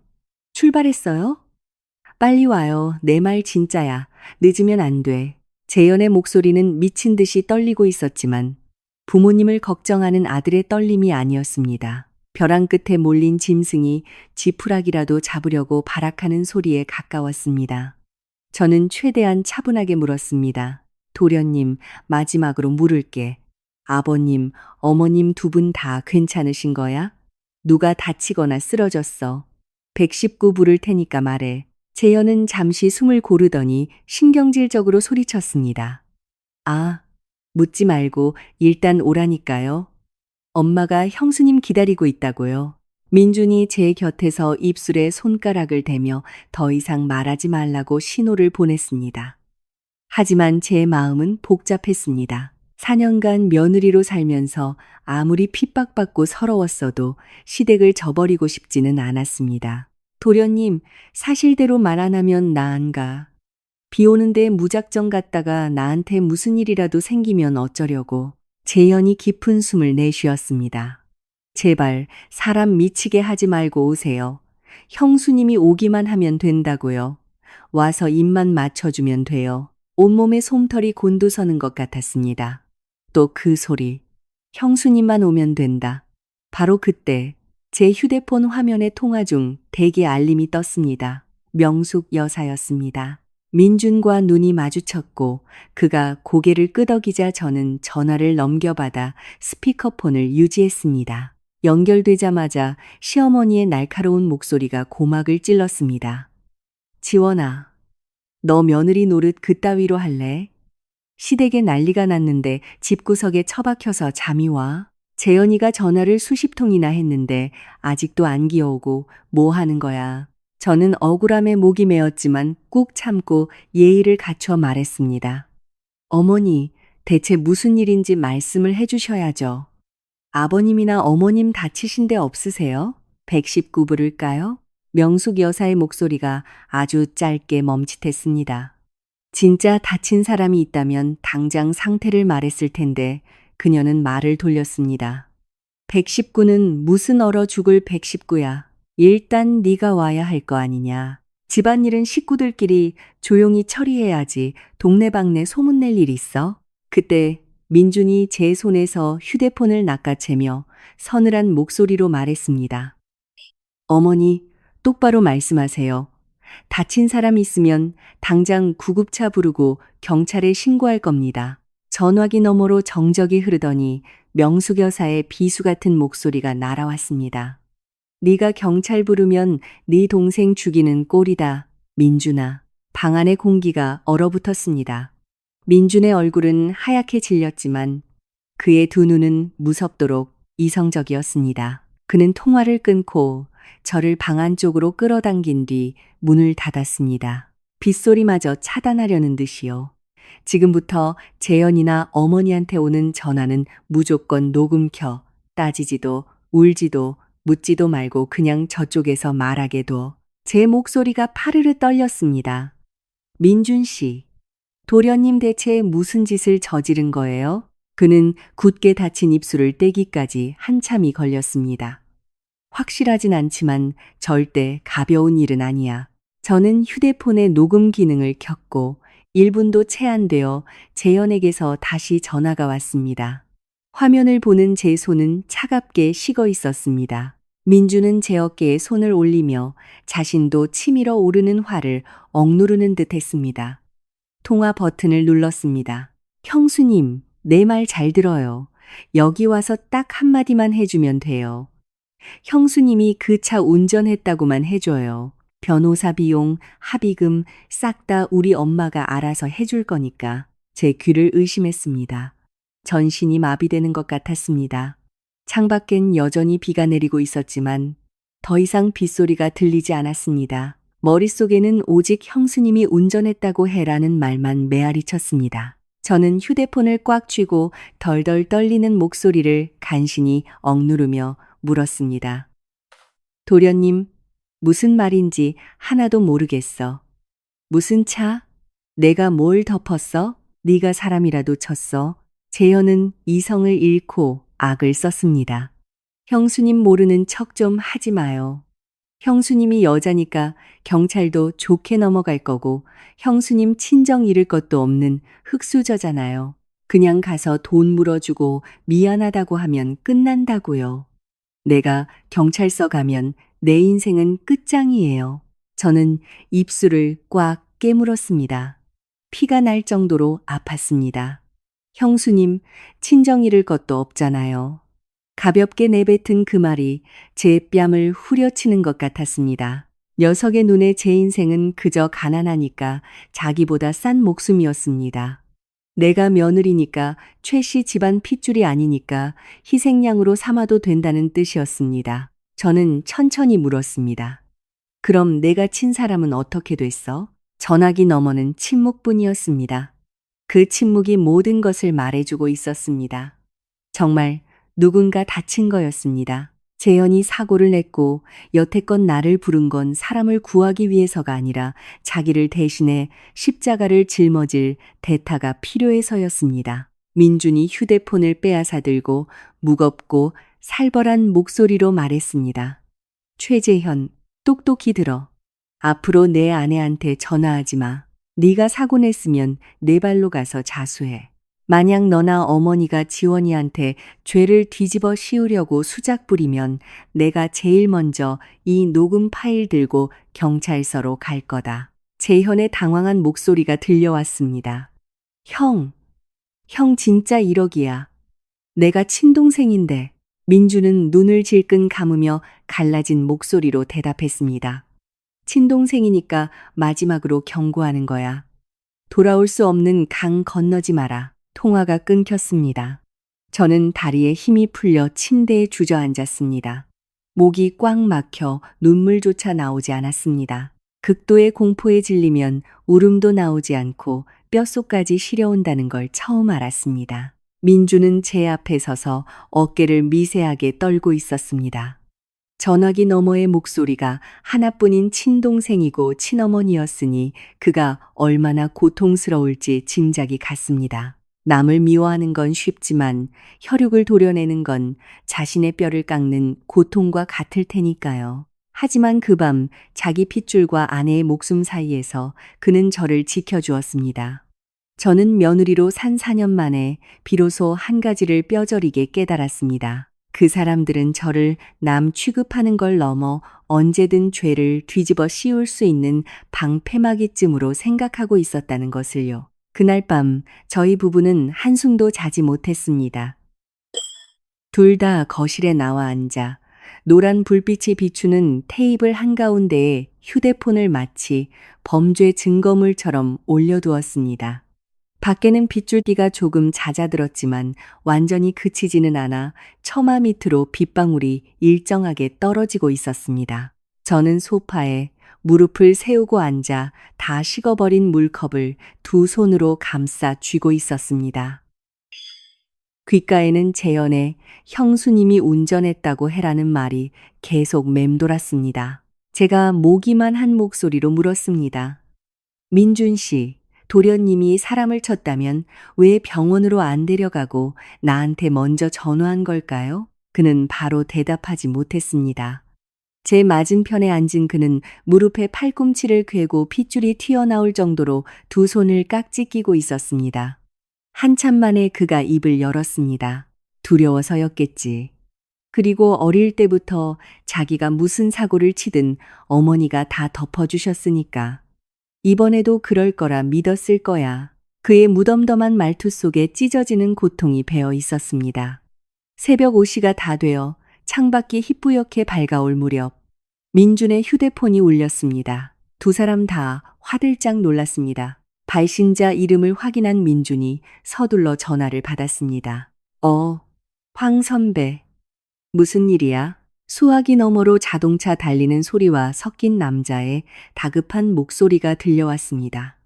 출발했어요? 빨리 와요. 내 말 진짜야. 늦으면 안 돼. 재현의 목소리는 미친 듯이 떨리고 있었지만 부모님을 걱정하는 아들의 떨림이 아니었습니다. 벼랑 끝에 몰린 짐승이 지푸라기라도 잡으려고 발악하는 소리에 가까웠습니다. 저는 최대한 차분하게 물었습니다. 도련님, 마지막으로 물을게. 아버님, 어머님 2분 다 괜찮으신 거야? 누가 다치거나 쓰러졌어? 119 부를 테니까 말해. 재현은 잠시 숨을 고르더니 신경질적으로 소리쳤습니다. 아, 묻지 말고 일단 오라니까요. 엄마가 형수님 기다리고 있다고요. 민준이 제 곁에서 입술에 손가락을 대며 더 이상 말하지 말라고 신호를 보냈습니다. 하지만 제 마음은 복잡했습니다. 4년간 며느리로 살면서 아무리 핍박받고 서러웠어도 시댁을 저버리고 싶지는 않았습니다. 도련님, 사실대로 말 안 하면 나 안 가. 비 오는데 무작정 갔다가 나한테 무슨 일이라도 생기면 어쩌려고. 재현이 깊은 숨을 내쉬었습니다. 제발 사람 미치게 하지 말고 오세요. 형수님이 오기만 하면 된다고요. 와서 입만 맞춰주면 돼요. 온몸에 솜털이 곤두서는 것 같았습니다. 또 그 소리. 형수님만 오면 된다. 바로 그때 제 휴대폰 화면의 통화 중 대기 알림이 떴습니다. 명숙 여사였습니다. 민준과 눈이 마주쳤고 그가 고개를 끄덕이자 저는 전화를 넘겨받아 스피커폰을 유지했습니다. 연결되자마자 시어머니의 날카로운 목소리가 고막을 찔렀습니다. 지원아, 너 며느리 노릇 그따위로 할래? 시댁에 난리가 났는데 집구석에 처박혀서 잠이 와? 재현이가 전화를 수십 통이나 했는데 아직도 안 기어오고 뭐 하는 거야? 저는 억울함에 목이 메었지만 꾹 참고 예의를 갖춰 말했습니다. 어머니, 대체 무슨 일인지 말씀을 해주셔야죠. 아버님이나 어머님 다치신 데 없으세요? 119 부를까요? 명숙 여사의 목소리가 아주 짧게 멈칫했습니다. 진짜 다친 사람이 있다면 당장 상태를 말했을 텐데 그녀는 말을 돌렸습니다. 119는 무슨 얼어 죽을 119야. 일단 네가 와야 할 거 아니냐. 집안일은 식구들끼리 조용히 처리해야지 동네방네 소문낼 일 있어? 그때 민준이 제 손에서 휴대폰을 낚아채며 서늘한 목소리로 말했습니다. 어머니, 똑바로 말씀하세요. 다친 사람 있으면 당장 구급차 부르고 경찰에 신고할 겁니다. 전화기 너머로 정적이 흐르더니 명숙 여사의 비수 같은 목소리가 날아왔습니다. 네가 경찰 부르면 네 동생 죽이는 꼴이다. 민준아. 방 안의 공기가 얼어붙었습니다. 민준의 얼굴은 하얗게 질렸지만 그의 두 눈은 무섭도록 이성적이었습니다. 그는 통화를 끊고 저를 방 안쪽으로 끌어당긴 뒤 문을 닫았습니다. 빗소리마저 차단하려는 듯이요. 지금부터 재현이나 어머니한테 오는 전화는 무조건 녹음 켜. 따지지도 울지도 묻지도 말고 그냥 저쪽에서 말하게 둬. 제 목소리가 파르르 떨렸습니다. 민준 씨, 도련님 대체 무슨 짓을 저지른 거예요? 그는 굳게 닫힌 입술을 떼기까지 한참이 걸렸습니다. 확실하진 않지만 절대 가벼운 일은 아니야. 저는 휴대폰의 녹음 기능을 켰고 1분도 채 안 되어 재현에게서 다시 전화가 왔습니다. 화면을 보는 제 손은 차갑게 식어 있었습니다. 민주는 제 어깨에 손을 올리며 자신도 치밀어 오르는 화를 억누르는 듯 했습니다. 통화 버튼을 눌렀습니다. 형수님, 내 말 잘 들어요. 여기 와서 딱 한마디만 해주면 돼요. 형수님이 그 차 운전했다고만 해줘요. 변호사 비용, 합의금 싹 다 우리 엄마가 알아서 해줄 거니까. 제 귀를 의심했습니다. 전신이 마비되는 것 같았습니다. 창밖엔 여전히 비가 내리고 있었지만 더 이상 빗소리가 들리지 않았습니다. 머릿속에는 오직 형수님이 운전했다고 해라는 말만 메아리 쳤습니다. 저는 휴대폰을 꽉 쥐고 덜덜 떨리는 목소리를 간신히 억누르며 물었습니다. 도련님, 무슨 말인지 하나도 모르겠어. 무슨 차? 내가 뭘 덮었어? 네가 사람이라도 쳤어? 재현은 이성을 잃고 악을 썼습니다. 형수님 모르는 척 좀 하지 마요. 형수님이 여자니까 경찰도 좋게 넘어갈 거고 형수님 친정 잃을 것도 없는 흙수저잖아요. 그냥 가서 돈 물어주고 미안하다고 하면 끝난다고요. 내가 경찰서 가면 내 인생은 끝장이에요. 저는 입술을 꽉 깨물었습니다. 피가 날 정도로 아팠습니다. 형수님, 친정 잃을 것도 없잖아요. 가볍게 내뱉은 그 말이 제 뺨을 후려치는 것 같았습니다. 녀석의 눈에 제 인생은 그저 가난하니까 자기보다 싼 목숨이었습니다. 내가 며느리니까 최 씨 집안 핏줄이 아니니까 희생양으로 삼아도 된다는 뜻이었습니다. 저는 천천히 물었습니다. 그럼 내가 친 사람은 어떻게 됐어? 전화기 너머는 침묵뿐이었습니다. 그 침묵이 모든 것을 말해주고 있었습니다. 정말 누군가 다친 거였습니다. 재현이 사고를 냈고 여태껏 나를 부른 건 사람을 구하기 위해서가 아니라 자기를 대신해 십자가를 짊어질 대타가 필요해서였습니다. 민준이 휴대폰을 빼앗아 들고 무겁고 살벌한 목소리로 말했습니다. 최재현, 똑똑히 들어. 앞으로 내 아내한테 전화하지 마. 네가 사고 냈으면 내 발로 가서 자수해. 만약 너나 어머니가 지원이한테 죄를 뒤집어 씌우려고 수작 부리면 내가 제일 먼저 이 녹음 파일 들고 경찰서로 갈 거다. 재현의 당황한 목소리가 들려왔습니다. 형 진짜 1억이야. 내가 친동생인데. 민주는 눈을 질끈 감으며 갈라진 목소리로 대답했습니다. 친동생이니까 마지막으로 경고하는 거야. 돌아올 수 없는 강 건너지 마라. 통화가 끊겼습니다. 저는 다리에 힘이 풀려 침대에 주저앉았습니다. 목이 꽉 막혀 눈물조차 나오지 않았습니다. 극도의 공포에 질리면 울음도 나오지 않고 뼛속까지 시려온다는 걸 처음 알았습니다. 민주는 제 앞에 서서 어깨를 미세하게 떨고 있었습니다. 전화기 너머의 목소리가 하나뿐인 친동생이고 친어머니였으니 그가 얼마나 고통스러울지 짐작이 갔습니다. 남을 미워하는 건 쉽지만 혈육을 도려내는 건 자신의 뼈를 깎는 고통과 같을 테니까요. 하지만 그 밤 자기 핏줄과 아내의 목숨 사이에서 그는 저를 지켜주었습니다. 저는 며느리로 산 4년 만에 비로소 한 가지를 뼈저리게 깨달았습니다. 그 사람들은 저를 남 취급하는 걸 넘어 언제든 죄를 뒤집어 씌울 수 있는 방패막이쯤으로 생각하고 있었다는 것을요. 그날 밤 저희 부부는 한숨도 자지 못했습니다. 둘 다 거실에 나와 앉아 노란 불빛이 비추는 테이블 한가운데에 휴대폰을 마치 범죄 증거물처럼 올려두었습니다. 밖에는 빗줄기가 조금 잦아들었지만 완전히 그치지는 않아 처마 밑으로 빗방울이 일정하게 떨어지고 있었습니다. 저는 소파에 무릎을 세우고 앉아 다 식어버린 물컵을 두 손으로 감싸 쥐고 있었습니다. 귓가에는 재현의 형수님이 운전했다고 해라는 말이 계속 맴돌았습니다. 제가 모기만 한 목소리로 물었습니다. 민준 씨, 도련님이 사람을 쳤다면 왜 병원으로 안 데려가고 나한테 먼저 전화한 걸까요? 그는 바로 대답하지 못했습니다. 제 맞은편에 앉은 그는 무릎에 팔꿈치를 괴고 핏줄이 튀어나올 정도로 두 손을 깍지 끼고 있었습니다. 한참 만에 그가 입을 열었습니다. 두려워서였겠지. 그리고 어릴 때부터 자기가 무슨 사고를 치든 어머니가 다 덮어주셨으니까. 이번에도 그럴 거라 믿었을 거야. 그의 무덤덤한 말투 속에 찢어지는 고통이 배어 있었습니다. 새벽 5시가 다 되어 창밖이 희뿌옇게 밝아올 무렵 민준의 휴대폰이 울렸습니다. 두 사람 다 화들짝 놀랐습니다. 발신자 이름을 확인한 민준이 서둘러 전화를 받았습니다. 황 선배. 무슨 일이야? 수화기 너머로 자동차 달리는 소리와 섞인 남자의 다급한 목소리가 들려왔습니다.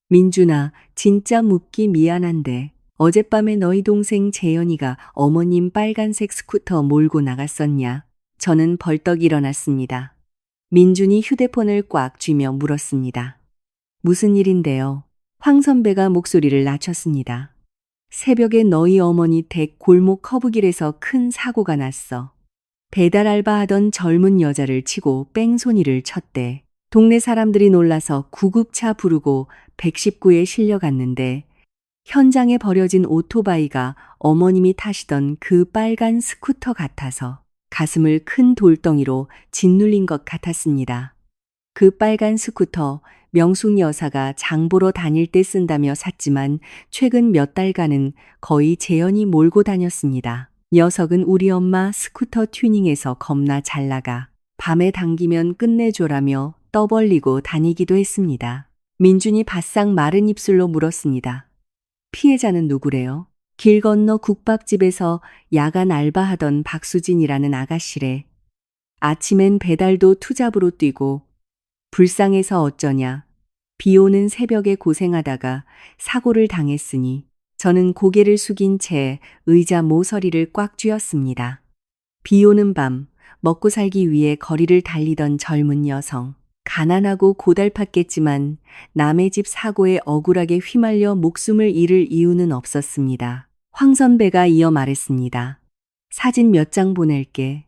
민준아, 진짜 묻기 미안한데 어젯밤에 너희 동생 재현이가 어머님 빨간색 스쿠터 몰고 나갔었냐? 저는 벌떡 일어났습니다. 민준이 휴대폰을 꽉 쥐며 물었습니다. 무슨 일인데요? 황 선배가 목소리를 낮췄습니다. 새벽에 너희 어머니 댁 골목 커브길에서 큰 사고가 났어. 배달 알바하던 젊은 여자를 치고 뺑소니를 쳤대. 동네 사람들이 놀라서 구급차 부르고 119에 실려갔는데 현장에 버려진 오토바이가 어머님이 타시던 그 빨간 스쿠터 같아서 가슴을 큰 돌덩이로 짓눌린 것 같았습니다. 그 빨간 스쿠터 명숙 여사가 장보러 다닐 때 쓴다며 샀지만 최근 몇 달간은 거의 재현이 몰고 다녔습니다. 녀석은 우리 엄마 스쿠터 튜닝에서 겁나 잘 나가. 밤에 당기면 끝내줘라며 떠벌리고 다니기도 했습니다. 민준이 바싹 마른 입술로 물었습니다. 피해자는 누구래요? 길 건너 국밥집에서 야간 알바하던 박수진이라는 아가씨래. 아침엔 배달도 투잡으로 뛰고 불쌍해서 어쩌냐. 비 오는 새벽에 고생하다가 사고를 당했으니 저는 고개를 숙인 채 의자 모서리를 꽉 쥐었습니다. 비 오는 밤 먹고 살기 위해 거리를 달리던 젊은 여성. 가난하고 고달팠겠지만 남의 집 사고에 억울하게 휘말려 목숨을 잃을 이유는 없었습니다. 황 선배가 이어 말했습니다. 사진 몇 장 보낼게.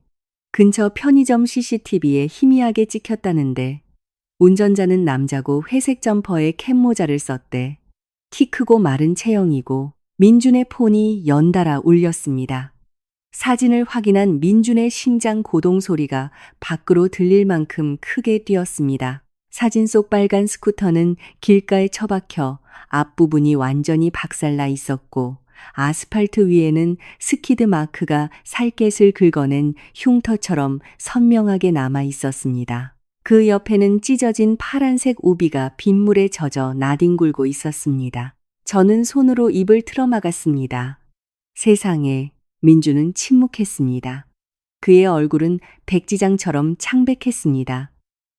근처 편의점 CCTV에 희미하게 찍혔다는데 운전자는 남자고 회색 점퍼에 캡모자를 썼대. 키 크고 마른 체형이고 민준의 폰이 연달아 울렸습니다. 사진을 확인한 민준의 심장 고동 소리가 밖으로 들릴 만큼 크게 뛰었습니다. 사진 속 빨간 스쿠터는 길가에 처박혀 앞부분이 완전히 박살나 있었고 아스팔트 위에는 스키드 마크가 살갗을 긁어낸 흉터처럼 선명하게 남아 있었습니다. 그 옆에는 찢어진 파란색 우비가 빗물에 젖어 나뒹굴고 있었습니다. 저는 손으로 입을 틀어막았습니다. 세상에, 민주는 침묵했습니다. 그의 얼굴은 백지장처럼 창백했습니다.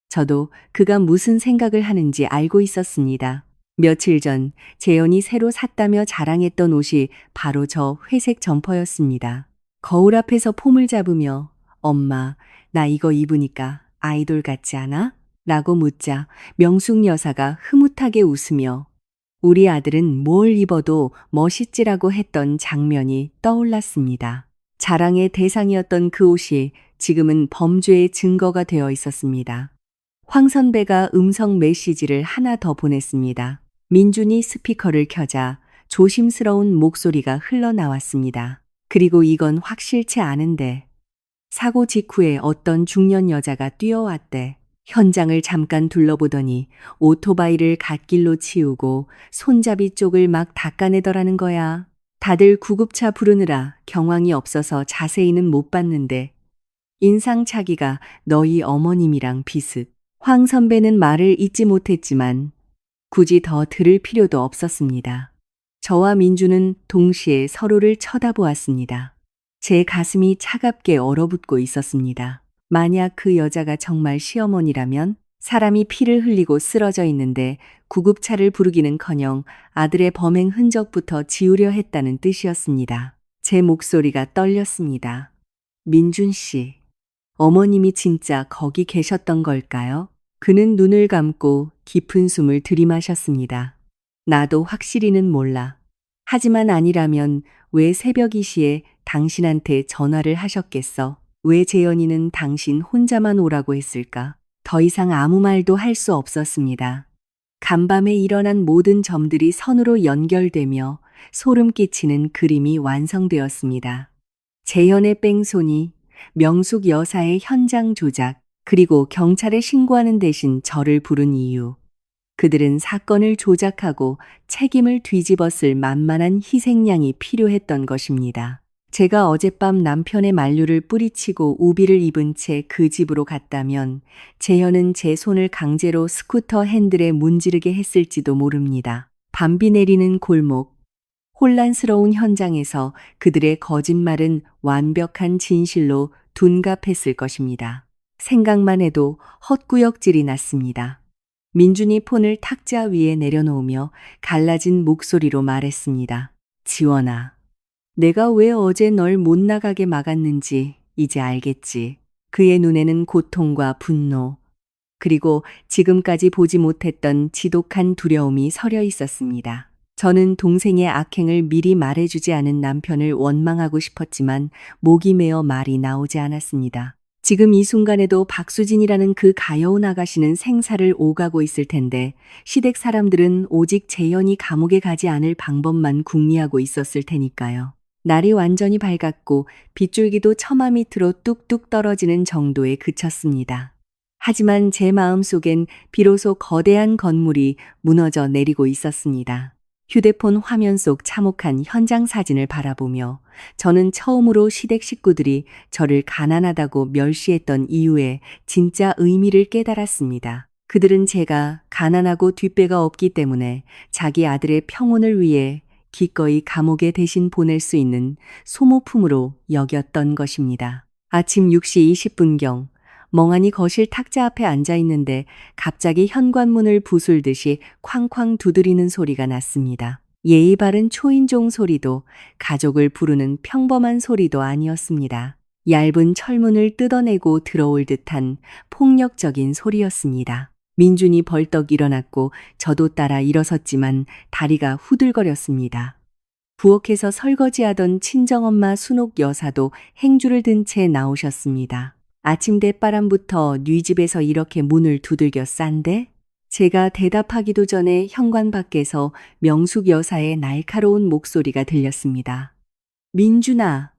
저도 그가 무슨 생각을 하는지 알고 있었습니다. 며칠 전 재현이 새로 샀다며 자랑했던 옷이 바로 저 회색 점퍼였습니다. 거울 앞에서 폼을 잡으며 엄마, 나 이거 입으니까 아이돌 같지 않아? 라고 묻자 명숙 여사가 흐뭇하게 웃으며 우리 아들은 뭘 입어도 멋있지라고 했던 장면이 떠올랐습니다. 자랑의 대상이었던 그 옷이 지금은 범죄의 증거가 되어 있었습니다. 황 선배가 음성 메시지를 하나 더 보냈습니다. 민준이 스피커를 켜자 조심스러운 목소리가 흘러나왔습니다. 그리고 이건 확실치 않은데. 사고 직후에 어떤 중년 여자가 뛰어왔대. 현장을 잠깐 둘러보더니 오토바이를 갓길로 치우고 손잡이 쪽을 막 닦아내더라는 거야. 다들 구급차 부르느라 경황이 없어서 자세히는 못 봤는데 인상착의가 너희 어머님이랑 비슷. 황 선배는 말을 잇지 못했지만 굳이 더 들을 필요도 없었습니다. 저와 민주는 동시에 서로를 쳐다보았습니다. 제 가슴이 차갑게 얼어붙고 있었습니다. 만약 그 여자가 정말 시어머니라면 사람이 피를 흘리고 쓰러져 있는데 구급차를 부르기는커녕 아들의 범행 흔적부터 지우려 했다는 뜻이었습니다. 제 목소리가 떨렸습니다. 민준 씨, 어머님이 진짜 거기 계셨던 걸까요? 그는 눈을 감고 깊은 숨을 들이마셨습니다. 나도 확실히는 몰라. 하지만 아니라면 왜 새벽 2시에 당신한테 전화를 하셨겠어? 왜 재현이는 당신 혼자만 오라고 했을까? 더 이상 아무 말도 할 수 없었습니다. 간밤에 일어난 모든 점들이 선으로 연결되며 소름 끼치는 그림이 완성되었습니다. 재현의 뺑소니, 명숙 여사의 현장 조작, 그리고 경찰에 신고하는 대신 저를 부른 이유. 그들은 사건을 조작하고 책임을 뒤집었을 만만한 희생양이 필요했던 것입니다. 제가 어젯밤 남편의 만류를 뿌리치고 우비를 입은 채 그 집으로 갔다면 재현은 제 손을 강제로 스쿠터 핸들에 문지르게 했을지도 모릅니다. 밤비 내리는 골목, 혼란스러운 현장에서 그들의 거짓말은 완벽한 진실로 둔갑했을 것입니다. 생각만 해도 헛구역질이 났습니다. 민준이 폰을 탁자 위에 내려놓으며 갈라진 목소리로 말했습니다. 지원아, 내가 왜 어제 널 못 나가게 막았는지 이제 알겠지. 그의 눈에는 고통과 분노, 그리고 지금까지 보지 못했던 지독한 두려움이 서려 있었습니다. 저는 동생의 악행을 미리 말해주지 않은 남편을 원망하고 싶었지만 목이 메어 말이 나오지 않았습니다. 지금 이 순간에도 박수진이라는 그 가여운 아가씨는 생사를 오가고 있을 텐데 시댁 사람들은 오직 재현이 감옥에 가지 않을 방법만 궁리하고 있었을 테니까요. 날이 완전히 밝았고 빗줄기도 처마 밑으로 뚝뚝 떨어지는 정도에 그쳤습니다. 하지만 제 마음속엔 비로소 거대한 건물이 무너져 내리고 있었습니다. 휴대폰 화면 속 참혹한 현장 사진을 바라보며 저는 처음으로 시댁 식구들이 저를 가난하다고 멸시했던 이유의 진짜 의미를 깨달았습니다. 그들은 제가 가난하고 뒷배가 없기 때문에 자기 아들의 평온을 위해 기꺼이 감옥에 대신 보낼 수 있는 소모품으로 여겼던 것입니다. 아침 6시 20분경 멍하니 거실 탁자 앞에 앉아 있는데 갑자기 현관문을 부술듯이 쾅쾅 두드리는 소리가 났습니다. 예의 바른 초인종 소리도 가족을 부르는 평범한 소리도 아니었습니다. 얇은 철문을 뜯어내고 들어올 듯한 폭력적인 소리였습니다. 민준이 벌떡 일어났고 저도 따라 일어섰지만 다리가 후들거렸습니다. 부엌에서 설거지하던 친정엄마 순옥 여사도 행주를 든 채 나오셨습니다. 아침 대바람부터 네 집에서 이렇게 문을 두들겨 싼데? 제가 대답하기도 전에 현관 밖에서 명숙 여사의 날카로운 목소리가 들렸습니다. 민준아,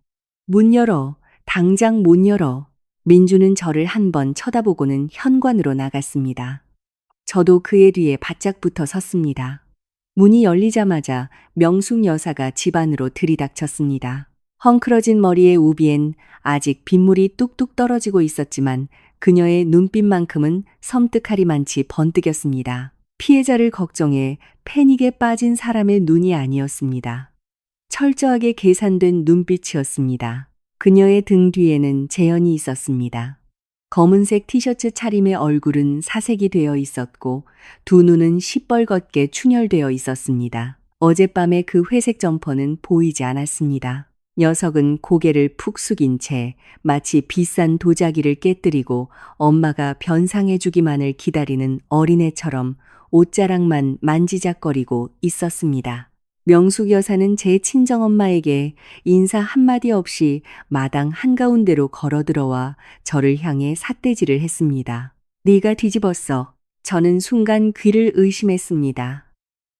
문 열어. 당장 문 열어. 민준은 저를 한 번 쳐다보고는 현관으로 나갔습니다. 저도 그의 뒤에 바짝 붙어 섰습니다. 문이 열리자마자 명숙 여사가 집 안으로 들이닥쳤습니다. 헝클어진 머리의 우비엔 아직 빗물이 뚝뚝 떨어지고 있었지만 그녀의 눈빛만큼은 섬뜩하리만치 번뜩였습니다. 피해자를 걱정해 패닉에 빠진 사람의 눈이 아니었습니다. 철저하게 계산된 눈빛이었습니다. 그녀의 등 뒤에는 재현이 있었습니다. 검은색 티셔츠 차림의 얼굴은 사색이 되어 있었고 두 눈은 시뻘겋게 충혈되어 있었습니다. 어젯밤의 그 회색 점퍼는 보이지 않았습니다. 녀석은 고개를 푹 숙인 채 마치 비싼 도자기를 깨뜨리고 엄마가 변상해주기만을 기다리는 어린애처럼 옷자락만 만지작거리고 있었습니다. 명숙 여사는 제 친정엄마에게 인사 한마디 없이 마당 한가운데로 걸어들어와 저를 향해 삿대질을 했습니다. 네가 뒤집었어. 저는 순간 귀를 의심했습니다.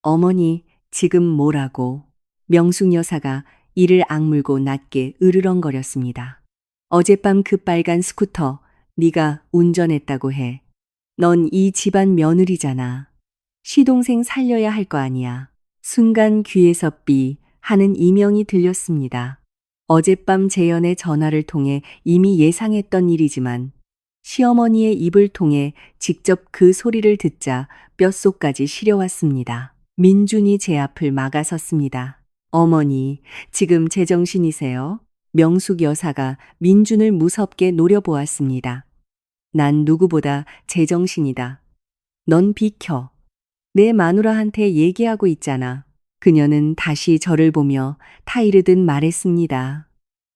어머니, 지금 뭐라고? 명숙 여사가 이를 악물고 낮게 으르렁거렸습니다. 어젯밤 그 빨간 스쿠터 네가 운전했다고 해. 넌 이 집안 며느리잖아. 시동생 살려야 할 거 아니야. 순간 귀에서 삐 하는 이명이 들렸습니다. 어젯밤 재현의 전화를 통해 이미 예상했던 일이지만 시어머니의 입을 통해 직접 그 소리를 듣자 뼛속까지 시려왔습니다. 민준이 제 앞을 막아섰습니다. 어머니, 지금 제정신이세요? 명숙 여사가 민준을 무섭게 노려보았습니다. 난 누구보다 제정신이다. 넌 비켜. 내 마누라한테 얘기하고 있잖아. 그녀는 다시 저를 보며 타이르듯 말했습니다.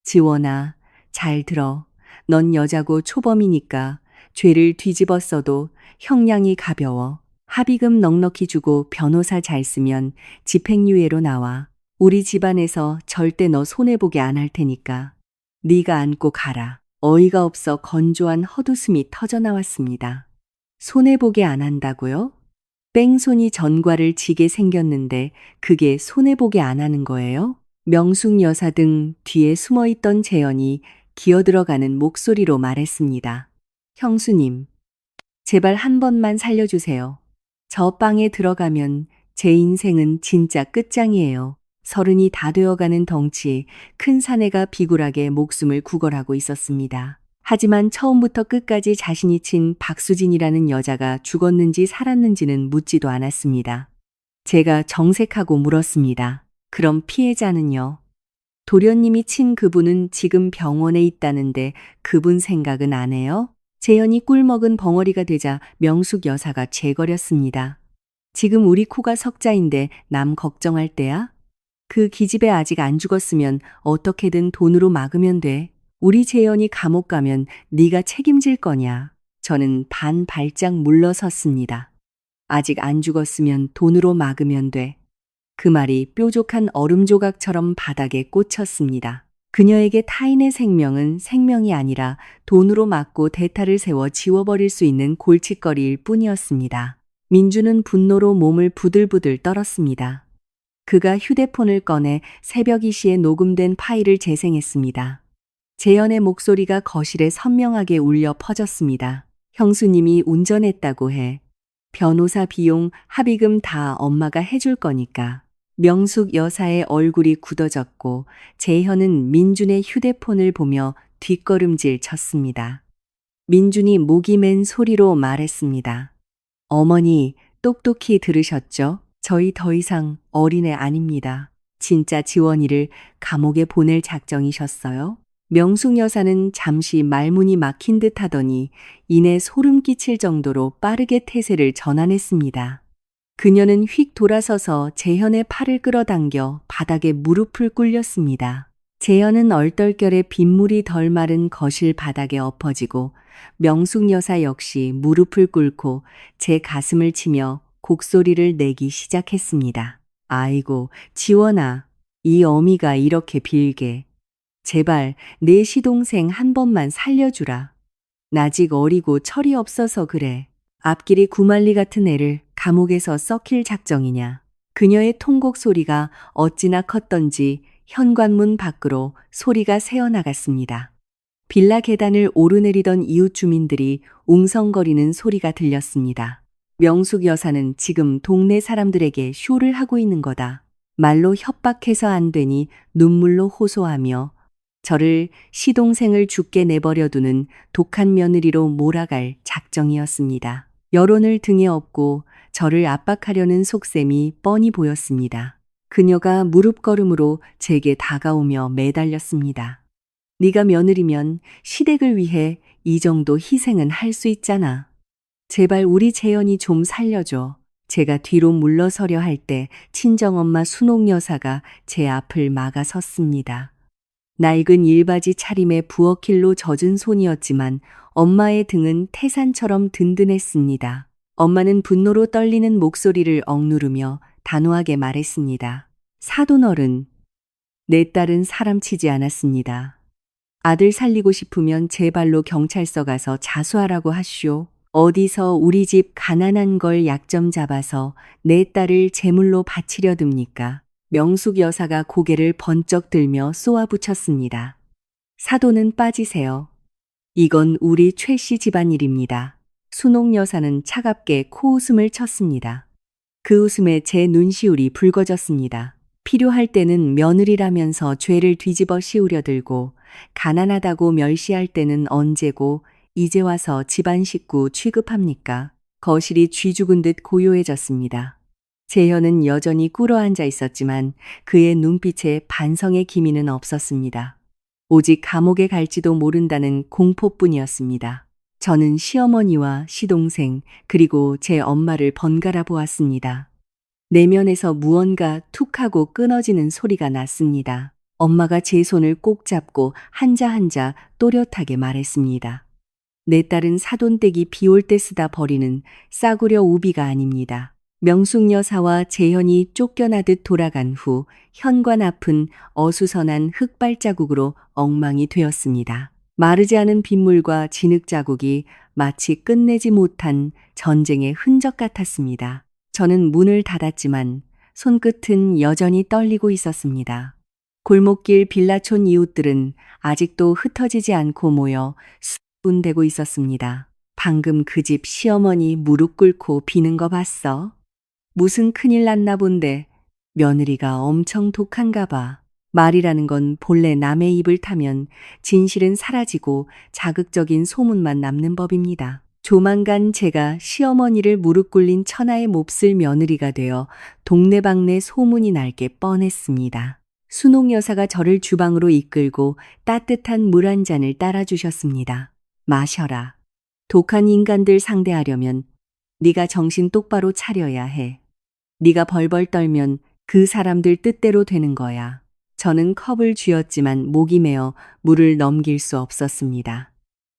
지원아, 잘 들어. 넌 여자고 초범이니까 죄를 뒤집었어도 형량이 가벼워. 합의금 넉넉히 주고 변호사 잘 쓰면 집행유예로 나와. 우리 집안에서 절대 너 손해보게 안 할 테니까. 네가 안고 가라. 어이가 없어 건조한 헛웃음이 터져나왔습니다. 손해보게 안 한다고요? 뺑소니 전과를 지게 생겼는데 그게 손해보게 안 하는 거예요? 명숙 여사 등 뒤에 숨어있던 재현이 기어들어가는 목소리로 말했습니다. 형수님, 제발 한 번만 살려주세요. 저 방에 들어가면 제 인생은 진짜 끝장이에요. 30이 다 되어가는 덩치에 큰 사내가 비굴하게 목숨을 구걸하고 있었습니다. 하지만 처음부터 끝까지 자신이 친 박수진이라는 여자가 죽었는지 살았는지는 묻지도 않았습니다. 제가 정색하고 물었습니다. 그럼 피해자는요? 도련님이 친 그분은 지금 병원에 있다는데 그분 생각은 안 해요? 재현이 꿀먹은 벙어리가 되자 명숙 여사가 재거렸습니다. 지금 우리 코가 석자인데 남 걱정할 때야? 그 기집애 아직 안 죽었으면 어떻게든 돈으로 막으면 돼. 우리 재현이 감옥 가면 네가 책임질 거냐. 저는 반발짝 물러섰습니다. 아직 안 죽었으면 돈으로 막으면 돼. 그 말이 뾰족한 얼음 조각처럼 바닥에 꽂혔습니다. 그녀에게 타인의 생명은 생명이 아니라 돈으로 막고 대타를 세워 지워버릴 수 있는 골칫거리일 뿐이었습니다. 민주는 분노로 몸을 부들부들 떨었습니다. 그가 휴대폰을 꺼내 새벽 2시에 녹음된 파일을 재생했습니다. 재현의 목소리가 거실에 선명하게 울려 퍼졌습니다. 형수님이 운전했다고 해. 변호사 비용, 합의금 다 엄마가 해줄 거니까. 명숙 여사의 얼굴이 굳어졌고 재현은 민준의 휴대폰을 보며 뒷걸음질 쳤습니다. 민준이 목이 맨 소리로 말했습니다. 어머니, 똑똑히 들으셨죠? 저희 더 이상 어린애 아닙니다. 진짜 지원이를 감옥에 보낼 작정이셨어요? 명숙 여사는 잠시 말문이 막힌 듯 하더니 이내 소름 끼칠 정도로 빠르게 태세를 전환했습니다. 그녀는 휙 돌아서서 재현의 팔을 끌어당겨 바닥에 무릎을 꿇렸습니다. 재현은 얼떨결에 빗물이 덜 마른 거실 바닥에 엎어지고 명숙 여사 역시 무릎을 꿇고 제 가슴을 치며 곡소리를 내기 시작했습니다. 아이고, 지원아, 이 어미가 이렇게 빌게. 제발 내 시동생 한 번만 살려주라. 나직 어리고 철이 없어서 그래. 앞길이 구말리 같은 애를 감옥에서 썩힐 작정이냐. 그녀의 통곡 소리가 어찌나 컸던지 현관문 밖으로 소리가 새어나갔습니다. 빌라 계단을 오르내리던 이웃 주민들이 웅성거리는 소리가 들렸습니다. 명숙 여사는 지금 동네 사람들에게 쇼를 하고 있는 거다. 말로 협박해서 안 되니 눈물로 호소하며 저를 시동생을 죽게 내버려두는 독한 며느리로 몰아갈 작정이었습니다. 여론을 등에 업고 저를 압박하려는 속셈이 뻔히 보였습니다. 그녀가 무릎걸음으로 제게 다가오며 매달렸습니다. 네가 며느리면 시댁을 위해 이 정도 희생은 할 수 있잖아. 제발 우리 재현이 좀 살려줘. 제가 뒤로 물러서려 할 때 친정엄마 순옥 여사가 제 앞을 막아섰습니다. 낡은 일바지 차림에 부엌길로 젖은 손이었지만 엄마의 등은 태산처럼 든든했습니다. 엄마는 분노로 떨리는 목소리를 억누르며 단호하게 말했습니다. 사돈어른, 내 딸은 사람 치지 않았습니다. 아들 살리고 싶으면 제 발로 경찰서 가서 자수하라고 하시오. 어디서 우리 집 가난한 걸 약점 잡아서 내 딸을 제물로 바치려 듭니까? 명숙 여사가 고개를 번쩍 들며 쏘아붙였습니다. 사돈은 빠지세요. 이건 우리 최 씨 집안일입니다. 순옥 여사는 차갑게 코웃음을 쳤습니다. 그 웃음에 제 눈시울이 붉어졌습니다. 필요할 때는 며느리라면서 죄를 뒤집어 씌우려 들고 가난하다고 멸시할 때는 언제고 이제 와서 집안 식구 취급합니까? 거실이 쥐 죽은 듯 고요해졌습니다. 재현은 여전히 꿇어앉아 있었지만 그의 눈빛에 반성의 기미는 없었습니다. 오직 감옥에 갈지도 모른다는 공포뿐이었습니다. 저는 시어머니와 시동생 그리고 제 엄마를 번갈아 보았습니다. 내면에서 무언가 툭 하고 끊어지는 소리가 났습니다. 엄마가 제 손을 꼭 잡고 한자 한자 또렷하게 말했습니다. 내 딸은 사돈댁이 비올 때 쓰다 버리는 싸구려 우비가 아닙니다. 명숙 여사와 재현이 쫓겨나듯 돌아간 후 현관 앞은 어수선한 흙발자국으로 엉망이 되었습니다. 마르지 않은 빗물과 진흙 자국이 마치 끝내지 못한 전쟁의 흔적 같았습니다. 저는 문을 닫았지만 손끝은 여전히 떨리고 있었습니다. 골목길 빌라촌 이웃들은 아직도 흩어지지 않고 모여 수군대고 있었습니다. 방금 그 집 시어머니 무릎 꿇고 비는 거 봤어? 무슨 큰일 났나 본데 며느리가 엄청 독한가 봐. 말이라는 건 본래 남의 입을 타면 진실은 사라지고 자극적인 소문만 남는 법입니다. 조만간 제가 시어머니를 무릎 꿇린 천하의 몹쓸 며느리가 되어 동네방네 소문이 날 게 뻔했습니다. 순옥 여사가 저를 주방으로 이끌고 따뜻한 물 한 잔을 따라주셨습니다. 마셔라. 독한 인간들 상대하려면 네가 정신 똑바로 차려야 해. 네가 벌벌 떨면 그 사람들 뜻대로 되는 거야. 저는 컵을 쥐었지만 목이 메어 물을 넘길 수 없었습니다.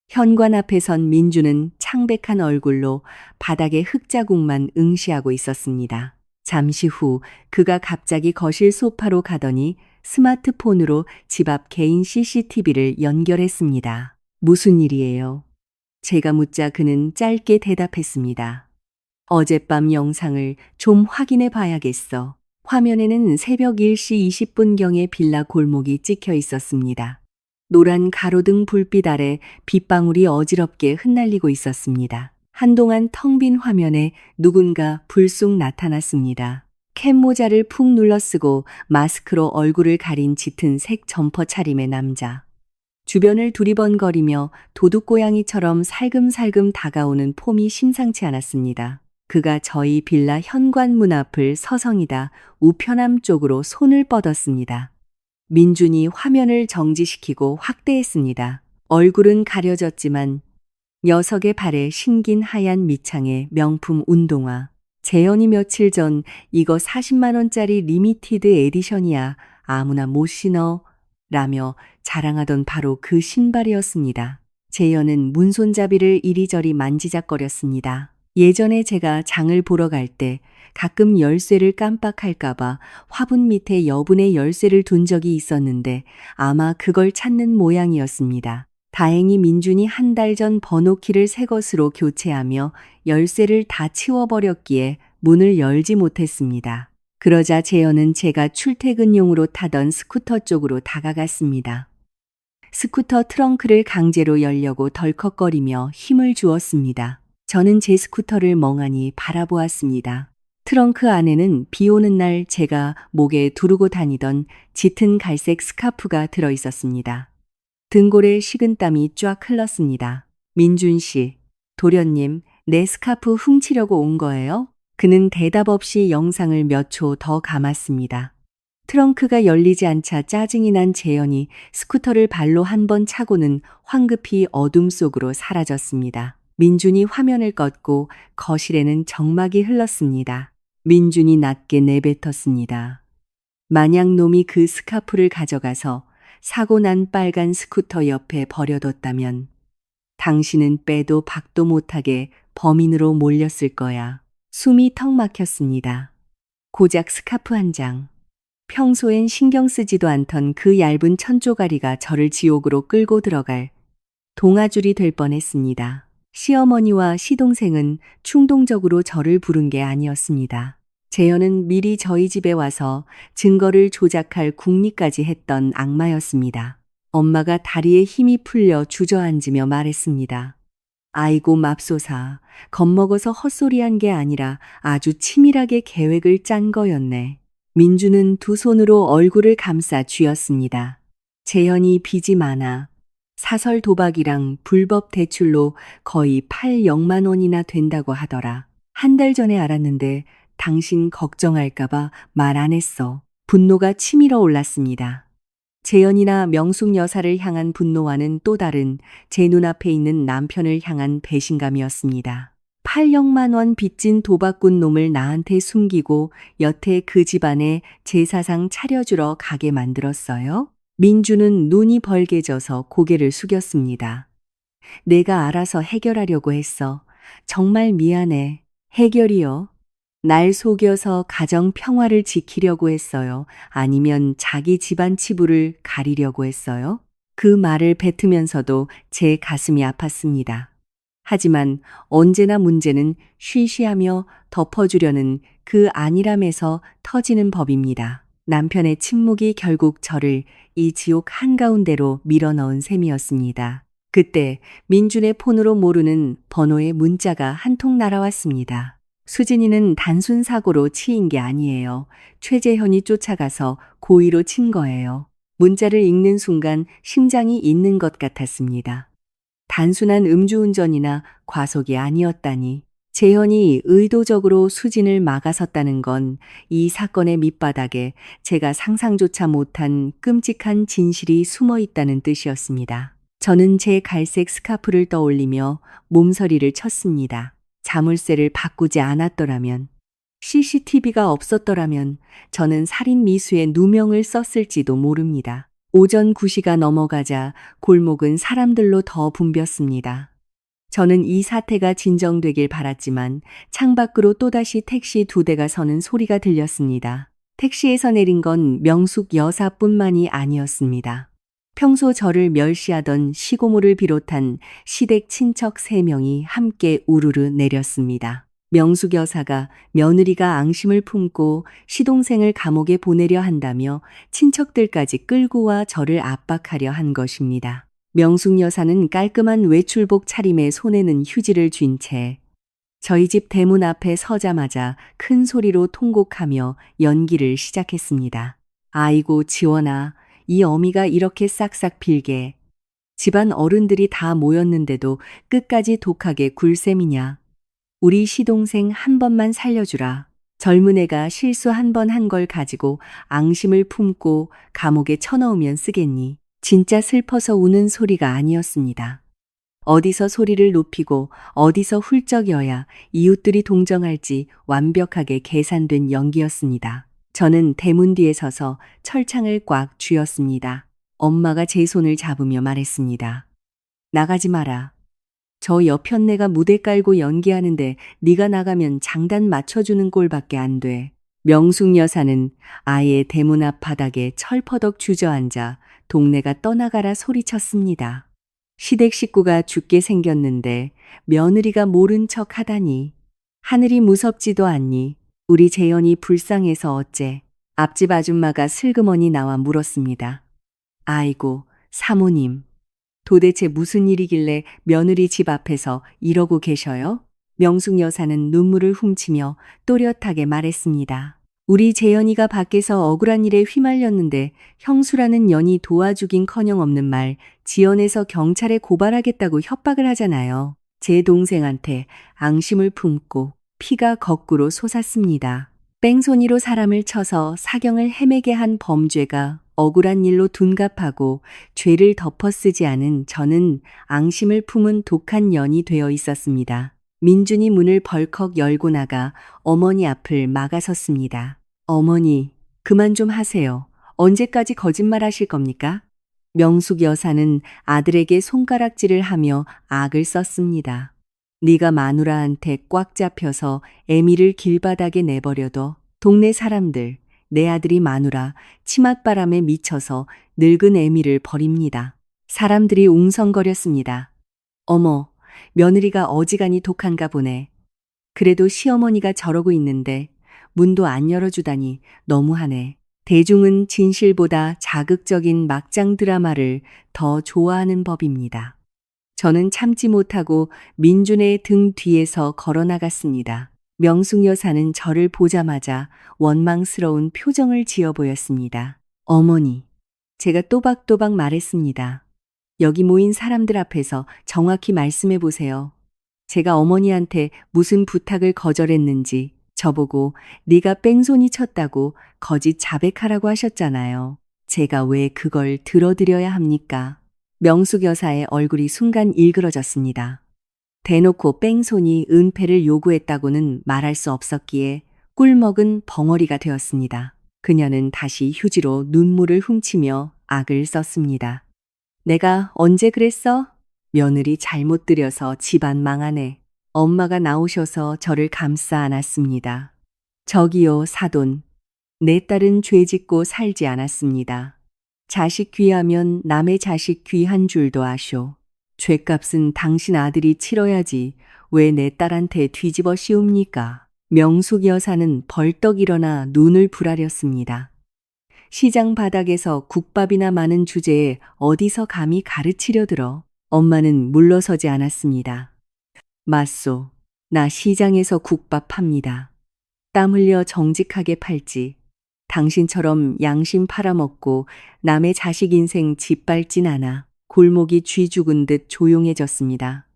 현관 앞에 선 민주는 창백한 얼굴로 바닥에 흙자국만 응시하고 있었습니다. 잠시 후 그가 갑자기 거실 소파로 가더니 스마트폰으로 집 앞 개인 CCTV를 연결했습니다. 무슨 일이에요? 제가 묻자 그는 짧게 대답했습니다. 어젯밤 영상을 좀 확인해 봐야겠어. 화면에는 새벽 1시 20분경에 빌라 골목이 찍혀 있었습니다. 노란 가로등 불빛 아래 빗방울이 어지럽게 흩날리고 있었습니다. 한동안 텅 빈 화면에 누군가 불쑥 나타났습니다. 캡모자를 푹 눌러쓰고 마스크로 얼굴을 가린 짙은 색 점퍼 차림의 남자. 주변을 두리번거리며 도둑고양이처럼 살금살금 다가오는 폼이 심상치 않았습니다. 그가 저희 빌라 현관문 앞을 서성이다 우편함 쪽으로 손을 뻗었습니다. 민준이 화면을 정지시키고 확대했습니다. 얼굴은 가려졌지만 녀석의 발에 신긴 하얀 밑창에 명품 운동화. 재현이 며칠 전 이거 40만 원짜리 리미티드 에디션이야. 아무나 못 신어. 라며 자랑하던 바로 그 신발이었습니다. 재현은 문손잡이를 이리저리 만지작거렸습니다. 예전에 제가 장을 보러 갈 때 가끔 열쇠를 깜빡할까봐 화분 밑에 여분의 열쇠를 둔 적이 있었는데 아마 그걸 찾는 모양이었습니다. 다행히 민준이 한 달 전 번호키를 새 것으로 교체하며 열쇠를 다 치워버렸기에 문을 열지 못했습니다. 그러자 재현은 제가 출퇴근용으로 타던 스쿠터 쪽으로 다가갔습니다. 스쿠터 트렁크를 강제로 열려고 덜컥거리며 힘을 주었습니다. 저는 제 스쿠터를 멍하니 바라보았습니다. 트렁크 안에는 비 오는 날 제가 목에 두르고 다니던 짙은 갈색 스카프가 들어 있었습니다. 등골에 식은땀이 쫙 흘렀습니다. 민준 씨, 도련님, 내 스카프 훔치려고 온 거예요? 그는 대답 없이 영상을 몇 초 더 감았습니다. 트렁크가 열리지 않자 짜증이 난 재현이 스쿠터를 발로 한 번 차고는 황급히 어둠 속으로 사라졌습니다. 민준이 화면을 껐고 거실에는 정막이 흘렀습니다. 민준이 낮게 내뱉었습니다. 만약 놈이 그 스카프를 가져가서 사고 난 빨간 스쿠터 옆에 버려뒀다면 당신은 빼도 박도 못하게 범인으로 몰렸을 거야. 숨이 턱 막혔습니다. 고작 스카프 한 장. 평소엔 신경 쓰지도 않던 그 얇은 천조가리가 저를 지옥으로 끌고 들어갈 동아줄이 될 뻔했습니다. 시어머니와 시동생은 충동적으로 저를 부른 게 아니었습니다. 재현은 미리 저희 집에 와서 증거를 조작할 궁리까지 했던 악마였습니다. 엄마가 다리에 힘이 풀려 주저앉으며 말했습니다. 아이고 맙소사, 겁먹어서 헛소리한 게 아니라 아주 치밀하게 계획을 짠 거였네. 민주는 두 손으로 얼굴을 감싸 쥐었습니다. 재현이 빚이 많아 사설 도박이랑 불법 대출로 거의 8억만 원이나 된다고 하더라. 한 달 전에 알았는데 당신 걱정할까봐 말 안 했어. 분노가 치밀어 올랐습니다. 재현이나 명숙 여사를 향한 분노와는 또 다른 제 눈앞에 있는 남편을 향한 배신감이었습니다. 8억만 원 빚진 도박꾼 놈을 나한테 숨기고 여태 그 집안에 제사상 차려주러 가게 만들었어요? 민주는 눈이 벌게져서 고개를 숙였습니다. 내가 알아서 해결하려고 했어. 정말 미안해. 해결이요? 날 속여서 가정 평화를 지키려고 했어요. 아니면 자기 집안 치부를 가리려고 했어요? 그 말을 뱉으면서도 제 가슴이 아팠습니다. 하지만 언제나 문제는 쉬쉬하며 덮어주려는 그 안일함에서 터지는 법입니다. 남편의 침묵이 결국 저를 이 지옥 한가운데로 밀어넣은 셈이었습니다. 그때 민준의 폰으로 모르는 번호의 문자가 한 통 날아왔습니다. 수진이는 단순 사고로 치인 게 아니에요. 최재현이 쫓아가서 고의로 친 거예요. 문자를 읽는 순간 심장이 있는 것 같았습니다. 단순한 음주운전이나 과속이 아니었다니. 재현이 의도적으로 수진을 막아섰다는 건 이 사건의 밑바닥에 제가 상상조차 못한 끔찍한 진실이 숨어 있다는 뜻이었습니다. 저는 제 갈색 스카프를 떠올리며 몸서리를 쳤습니다. 자물쇠를 바꾸지 않았더라면, CCTV가 없었더라면 저는 살인 미수의 누명을 썼을지도 모릅니다. 오전 9시가 넘어가자 골목은 사람들로 더 붐볐습니다. 저는 이 사태가 진정되길 바랐지만 창밖으로 또다시 택시 2대가 서는 소리가 들렸습니다. 택시에서 내린 건 명숙 여사뿐만이 아니었습니다. 평소 저를 멸시하던 시고모를 비롯한 시댁 친척 3명이 함께 우르르 내렸습니다. 명숙 여사가 며느리가 앙심을 품고 시동생을 감옥에 보내려 한다며 친척들까지 끌고 와 저를 압박하려 한 것입니다. 명숙 여사는 깔끔한 외출복 차림에 손에는 휴지를 쥔 채 저희 집 대문 앞에 서자마자 큰 소리로 통곡하며 연기를 시작했습니다. 아이고 지원아, 이 어미가 이렇게 싹싹 빌게. 집안 어른들이 다 모였는데도 끝까지 독하게 굴 셈이냐. 우리 시동생 한 번만 살려주라. 젊은 애가 실수 한 번 한 걸 가지고 앙심을 품고 감옥에 쳐넣으면 쓰겠니. 진짜 슬퍼서 우는 소리가 아니었습니다. 어디서 소리를 높이고 어디서 훌쩍여야 이웃들이 동정할지 완벽하게 계산된 연기였습니다. 저는 대문 뒤에 서서 철창을 꽉 쥐었습니다. 엄마가 제 손을 잡으며 말했습니다. 나가지 마라. 저 여편네가 무대 깔고 연기하는데 네가 나가면 장단 맞춰주는 꼴밖에 안 돼. 명숙 여사는 아예 대문 앞 바닥에 철퍼덕 주저앉아 동네가 떠나가라 소리쳤습니다. 시댁 식구가 죽게 생겼는데 며느리가 모른 척 하다니. 하늘이 무섭지도 않니? 우리 재현이 불쌍해서 어째? 앞집 아줌마가 슬그머니 나와 물었습니다. 아이고, 사모님. 도대체 무슨 일이길래 며느리 집 앞에서 이러고 계셔요? 명숙 여사는 눈물을 훔치며 또렷하게 말했습니다. 우리 재현이가 밖에서 억울한 일에 휘말렸는데 형수라는 년이 도와주긴커녕 없는 말 지연해서 경찰에 고발하겠다고 협박을 하잖아요. 제 동생한테 앙심을 품고 피가 거꾸로 솟았습니다. 뺑소니로 사람을 쳐서 사경을 헤매게 한 범죄가 억울한 일로 둔갑하고 죄를 덮어쓰지 않은 저는 앙심을 품은 독한 년이 되어 있었습니다. 민준이 문을 벌컥 열고 나가 어머니 앞을 막아섰습니다. 어머니, 그만 좀 하세요. 언제까지 거짓말 하실 겁니까? 명숙 여사는 아들에게 손가락질을 하며 악을 썼습니다. 네가 마누라한테 꽉 잡혀서 애미를 길바닥에 내버려둬. 동네 사람들, 내 아들이 마누라 치맛바람에 미쳐서 늙은 애미를 버립니다. 사람들이 웅성거렸습니다. 어머, 며느리가 어지간히 독한가 보네. 그래도 시어머니가 저러고 있는데 문도 안 열어주다니 너무하네. 대중은 진실보다 자극적인 막장 드라마를 더 좋아하는 법입니다. 저는 참지 못하고 민준의 등 뒤에서 걸어 나갔습니다. 명숙 여사는 저를 보자마자 원망스러운 표정을 지어 보였습니다. 어머니, 제가 또박또박 말했습니다. 여기 모인 사람들 앞에서 정확히 말씀해 보세요. 제가 어머니한테 무슨 부탁을 거절했는지 저보고 네가 뺑소니 쳤다고 거짓 자백하라고 하셨잖아요. 제가 왜 그걸 들어드려야 합니까? 명숙 여사의 얼굴이 순간 일그러졌습니다. 대놓고 뺑소니 은폐를 요구했다고는 말할 수 없었기에 꿀먹은 벙어리가 되었습니다. 그녀는 다시 휴지로 눈물을 훔치며 악을 썼습니다. 내가 언제 그랬어? 며느리 잘못 들여서 집안 망하네. 엄마가 나오셔서 저를 감싸 안았습니다. 저기요, 사돈. 내 딸은 죄 짓고 살지 않았습니다. 자식 귀하면 남의 자식 귀한 줄도 아쇼. 죄값은 당신 아들이 치러야지 왜 내 딸한테 뒤집어 씌웁니까? 명숙 여사는 벌떡 일어나 눈을 부라렸습니다. 시장 바닥에서 국밥이나 많은 주제에 어디서 감히 가르치려 들어. 엄마는 물러서지 않았습니다. 맞소. 나 시장에서 국밥 팝니다. 땀 흘려 정직하게 팔지. 당신처럼 양심 팔아먹고 남의 자식 인생 짓밟진 않아. 골목이 쥐 죽은 듯 조용해졌습니다.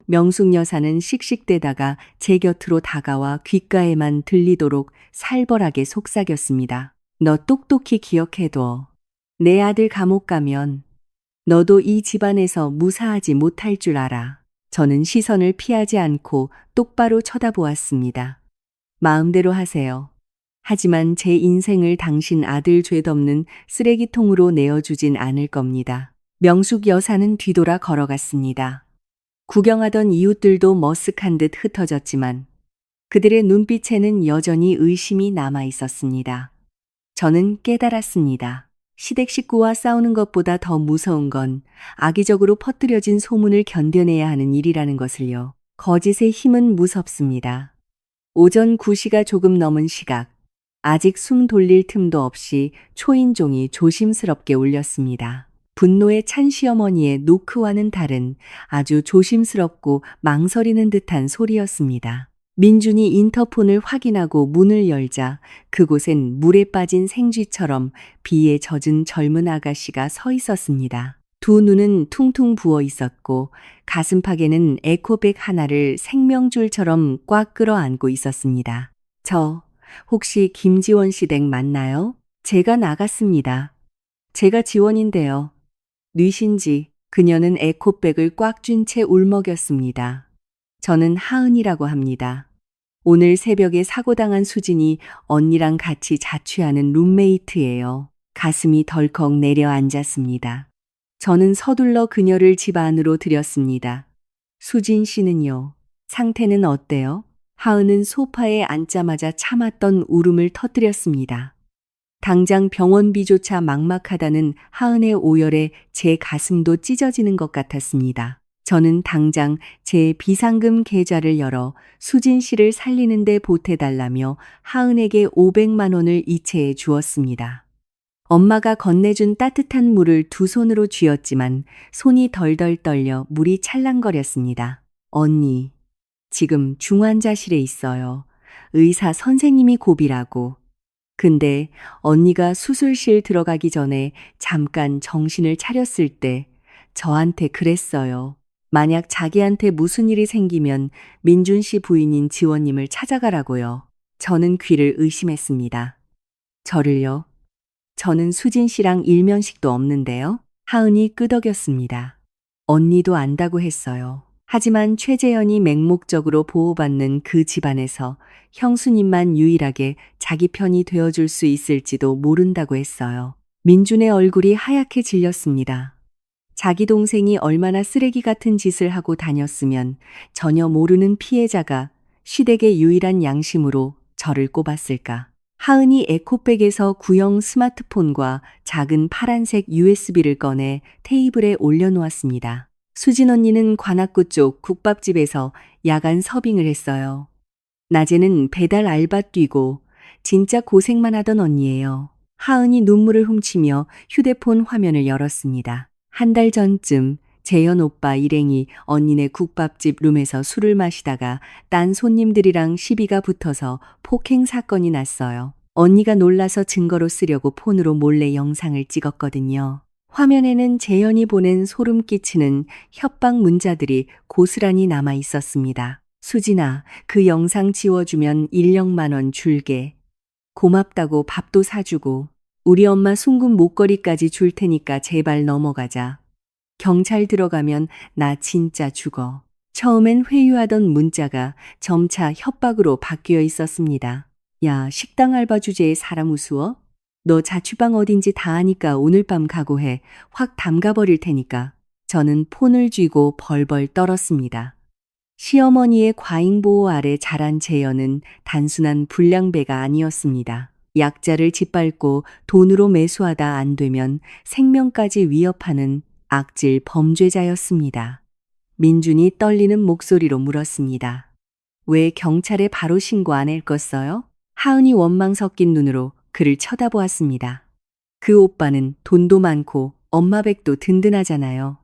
명숙 여사는 씩씩대다가 제 곁으로 다가와 귓가에만 들리도록 살벌하게 속삭였습니다. 너 똑똑히 기억해둬. 내 아들 감옥 가면 너도 이 집안에서 무사하지 못할 줄 알아. 저는 시선을 피하지 않고 똑바로 쳐다보았습니다. 마음대로 하세요. 하지만 제 인생을 당신 아들 죄 덮는 쓰레기통으로 내어주진 않을 겁니다. 명숙 여사는 뒤돌아 걸어갔습니다. 구경하던 이웃들도 머쓱한 듯 흩어졌지만 그들의 눈빛에는 여전히 의심이 남아 있었습니다. 저는 깨달았습니다. 시댁 식구와 싸우는 것보다 더 무서운 건 악의적으로 퍼뜨려진 소문을 견뎌내야 하는 일이라는 것을요. 거짓의 힘은 무섭습니다. 오전 9시가 조금 넘은 시각, 아직 숨 돌릴 틈도 없이 초인종이 조심스럽게 울렸습니다. 분노에 찬 시어머니의 노크와는 다른 아주 조심스럽고 망설이는 듯한 소리였습니다. 민준이 인터폰을 확인하고 문을 열자 그곳엔 물에 빠진 생쥐처럼 비에 젖은 젊은 아가씨가 서 있었습니다. 두 눈은 퉁퉁 부어 있었고 가슴팍에는 에코백 하나를 생명줄처럼 꽉 끌어안고 있었습니다. 저 혹시 김지원 씨 댁 맞나요? 제가 나갔습니다. 제가 지원인데요. 뉘신지 그녀는 에코백을 꽉 쥔 채 울먹였습니다. 저는 하은이라고 합니다. 오늘 새벽에 사고당한 수진이 언니랑 같이 자취하는 룸메이트예요. 가슴이 덜컥 내려앉았습니다. 저는 서둘러 그녀를 집 안으로 들였습니다. 수진 씨는요? 상태는 어때요? 하은은 소파에 앉자마자 참았던 울음을 터뜨렸습니다. 당장 병원비조차 막막하다는 하은의 오열에 제 가슴도 찢어지는 것 같았습니다. 저는 당장 제 비상금 계좌를 열어 수진 씨를 살리는 데 보태달라며 하은에게 500만 원을 이체해 주었습니다. 엄마가 건네준 따뜻한 물을 두 손으로 쥐었지만 손이 덜덜 떨려 물이 찰랑거렸습니다. 언니, 지금 중환자실에 있어요. 의사 선생님이 고비라고. 근데 언니가 수술실 들어가기 전에 잠깐 정신을 차렸을 때 저한테 그랬어요. 만약 자기한테 무슨 일이 생기면 민준 씨 부인인 지원님을 찾아가라고요. 저는 귀를 의심했습니다. 저를요? 저는 수진 씨랑 일면식도 없는데요. 하은이 끄덕였습니다. 언니도 안다고 했어요. 하지만 최재현이 맹목적으로 보호받는 그 집안에서 형수님만 유일하게 자기 편이 되어줄 수 있을지도 모른다고 했어요. 민준의 얼굴이 하얗게 질렸습니다. 자기 동생이 얼마나 쓰레기 같은 짓을 하고 다녔으면 전혀 모르는 피해자가 시댁의 유일한 양심으로 저를 꼽았을까. 하은이 에코백에서 구형 스마트폰과 작은 파란색 USB를 꺼내 테이블에 올려놓았습니다. 수진 언니는 관악구 쪽 국밥집에서 야간 서빙을 했어요. 낮에는 배달 알바 뛰고 진짜 고생만 하던 언니예요. 하은이 눈물을 훔치며 휴대폰 화면을 열었습니다. 한 달 전쯤 재현 오빠 일행이 언니네 국밥집 룸에서 술을 마시다가 딴 손님들이랑 시비가 붙어서 폭행 사건이 났어요. 언니가 놀라서 증거로 쓰려고 폰으로 몰래 영상을 찍었거든요. 화면에는 재현이 보낸 소름 끼치는 협박 문자들이 고스란히 남아 있었습니다. 수진아, 그 영상 지워주면 1령만 원 줄게. 고맙다고 밥도 사주고 우리 엄마 순금 목걸이까지 줄 테니까 제발 넘어가자. 경찰 들어가면 나 진짜 죽어. 처음엔 회유하던 문자가 점차 협박으로 바뀌어 있었습니다. 야, 식당 알바 주제에 사람 우스워? 너 자취방 어딘지 다 아니까 오늘 밤 각오해. 확 담가버릴 테니까. 저는 폰을 쥐고 벌벌 떨었습니다. 시어머니의 과잉보호 아래 자란 재현은 단순한 불량배가 아니었습니다. 약자를 짓밟고 돈으로 매수하다 안 되면 생명까지 위협하는 악질 범죄자였습니다. 민준이 떨리는 목소리로 물었습니다. 왜 경찰에 바로 신고 안 했겠어요? 하은이 원망 섞인 눈으로 그를 쳐다보았습니다. 그 오빠는 돈도 많고 엄마 백도 든든하잖아요.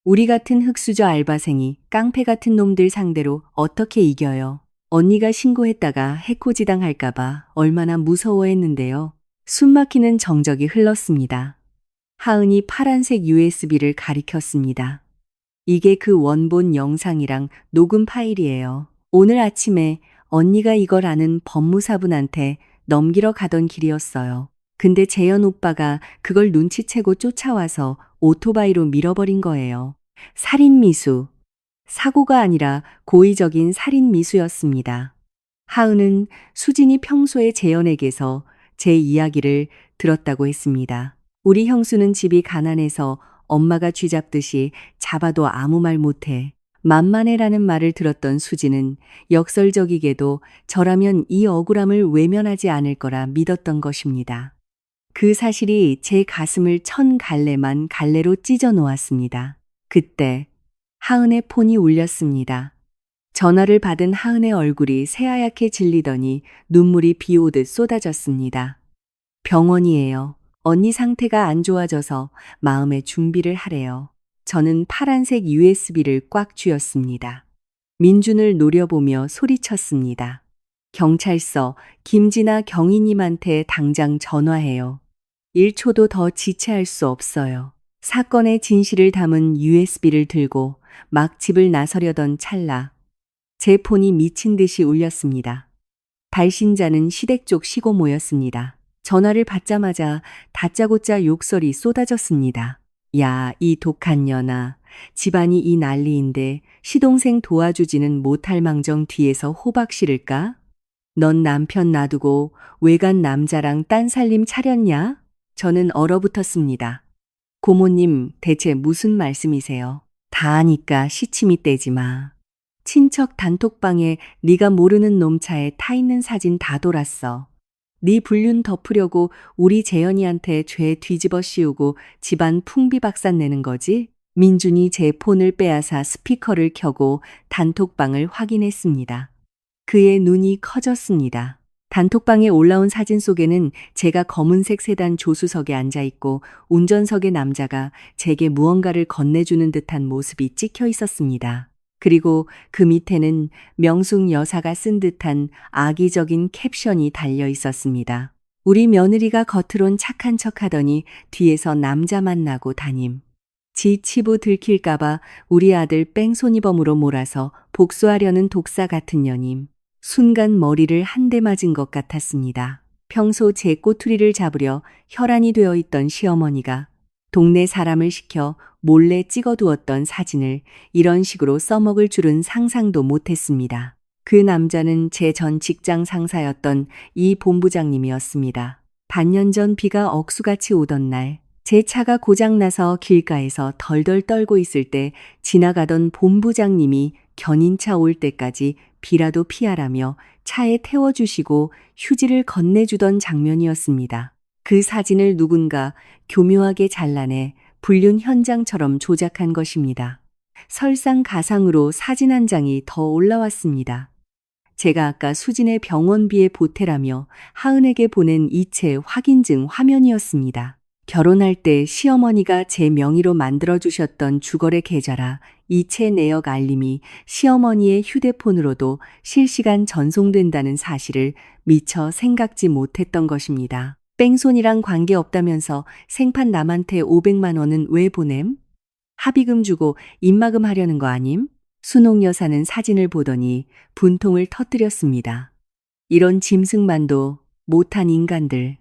우리 같은 흙수저 알바생이 깡패 같은 놈들 상대로 어떻게 이겨요? 언니가 신고했다가 해코지당 할까봐 얼마나 무서워했는데요. 숨막히는 정적이 흘렀습니다. 하은이 파란색 USB를 가리켰습니다. 이게 그 원본 영상이랑 녹음 파일이에요. 오늘 아침에 언니가 이걸 아는 법무사분한테 넘기러 가던 길이었어요. 근데 재현 오빠가 그걸 눈치채고 쫓아와서 오토바이로 밀어버린 거예요. 살인미수. 사고가 아니라 고의적인 살인미수였습니다. 하은은 수진이 평소에 재현에게서 제 이야기를 들었다고 했습니다. 우리 형수는 집이 가난해서 엄마가 쥐잡듯이 잡아도 아무 말 못해. 만만해라는 말을 들었던 수진은 역설적이게도 저라면 이 억울함을 외면하지 않을 거라 믿었던 것입니다. 그 사실이 제 가슴을 1000갈래만 갈래로 찢어 놓았습니다. 그때 하은의 폰이 울렸습니다. 전화를 받은 하은의 얼굴이 새하얗게 질리더니 눈물이 비 오듯 쏟아졌습니다. 병원이에요. 언니 상태가 안 좋아져서 마음의 준비를 하래요. 저는 파란색 USB를 꽉 쥐었습니다. 민준을 노려보며 소리쳤습니다. 경찰서 김진아 경위님한테 당장 전화해요. 1초도 더 지체할 수 없어요. 사건의 진실을 담은 USB를 들고 막 집을 나서려던 찰나 제 폰이 미친 듯이 울렸습니다. 발신자는 시댁 쪽 시고 모였습니다. 전화를 받자마자 다짜고짜 욕설이 쏟아졌습니다. 야, 이 독한 년아. 집안이 이 난리인데 시동생 도와주지는 못할 망정 뒤에서 호박 실을까? 넌 남편 놔두고 외간 남자랑 딴 살림 차렸냐? 저는 얼어붙었습니다. 고모님, 대체 무슨 말씀이세요? 다 아니까 시치미 떼지 마. 친척 단톡방에 네가 모르는 놈 차에 타 있는 사진 다 돌았어. 네 불륜 덮으려고 우리 재현이한테 죄 뒤집어 씌우고 집안 풍비박산 내는 거지? 민준이 제 폰을 빼앗아 스피커를 켜고 단톡방을 확인했습니다. 그의 눈이 커졌습니다. 단톡방에 올라온 사진 속에는 제가 검은색 세단 조수석에 앉아 있고 운전석의 남자가 제게 무언가를 건네주는 듯한 모습이 찍혀 있었습니다. 그리고 그 밑에는 명숙 여사가 쓴 듯한 악의적인 캡션이 달려 있었습니다. 우리 며느리가 겉으론 착한 척 하더니 뒤에서 남자 만나고 다님. 지 치부 들킬까봐 우리 아들 뺑소니범으로 몰아서 복수하려는 독사 같은 년임. 순간 머리를 한 대 맞은 것 같았습니다. 평소 제 꼬투리를 잡으려 혈안이 되어 있던 시어머니가 동네 사람을 시켜 몰래 찍어두었던 사진을 이런 식으로 써먹을 줄은 상상도 못했습니다. 그 남자는 제 전 직장 상사였던 이 본부장님이었습니다. 반년 전 비가 억수같이 오던 날, 제 차가 고장나서 길가에서 덜덜 떨고 있을 때 지나가던 본부장님이 견인차 올 때까지 비라도 피하라며 차에 태워주시고 휴지를 건네주던 장면이었습니다. 그 사진을 누군가 교묘하게 잘라내 불륜 현장처럼 조작한 것입니다. 설상가상으로 사진 한 장이 더 올라왔습니다. 제가 아까 수진의 병원비에 보태라며 하은에게 보낸 이체 확인증 화면이었습니다. 결혼할 때 시어머니가 제 명의로 만들어주셨던 주거래 계좌라 이체 내역 알림이 시어머니의 휴대폰으로도 실시간 전송된다는 사실을 미처 생각지 못했던 것입니다. 뺑소니랑 관계없다면서 생판 남한테 500만 원은 왜 보냄? 합의금 주고 입마금 하려는 거 아님? 순옥 여사는 사진을 보더니 분통을 터뜨렸습니다. 이런 짐승만도 못한 인간들.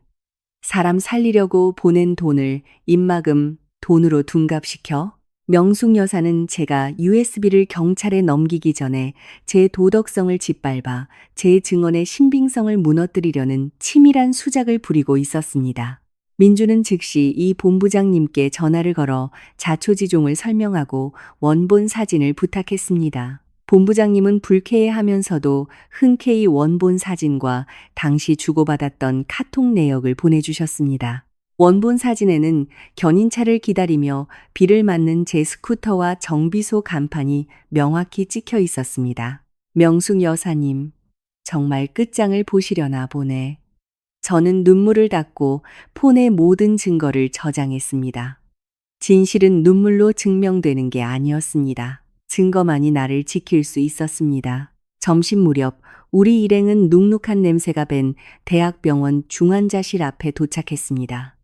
사람 살리려고 보낸 돈을 입마금 돈으로 둔갑시켜? 명숙 여사는 제가 USB를 경찰에 넘기기 전에 제 도덕성을 짓밟아 제 증언의 신빙성을 무너뜨리려는 치밀한 수작을 부리고 있었습니다. 민주는 즉시 이 본부장님께 전화를 걸어 자초지종을 설명하고 원본 사진을 부탁했습니다. 본부장님은 불쾌해하면서도 흔쾌히 원본 사진과 당시 주고받았던 카톡 내역을 보내주셨습니다. 원본 사진에는 견인차를 기다리며 비를 맞는 제 스쿠터와 정비소 간판이 명확히 찍혀 있었습니다. 명숙 여사님, 정말 끝장을 보시려나 보네. 저는 눈물을 닦고 폰의 모든 증거를 저장했습니다. 진실은 눈물로 증명되는 게 아니었습니다. 증거만이 나를 지킬 수 있었습니다. 점심 무렵 우리 일행은 눅눅한 냄새가 밴 대학병원 중환자실 앞에 도착했습니다.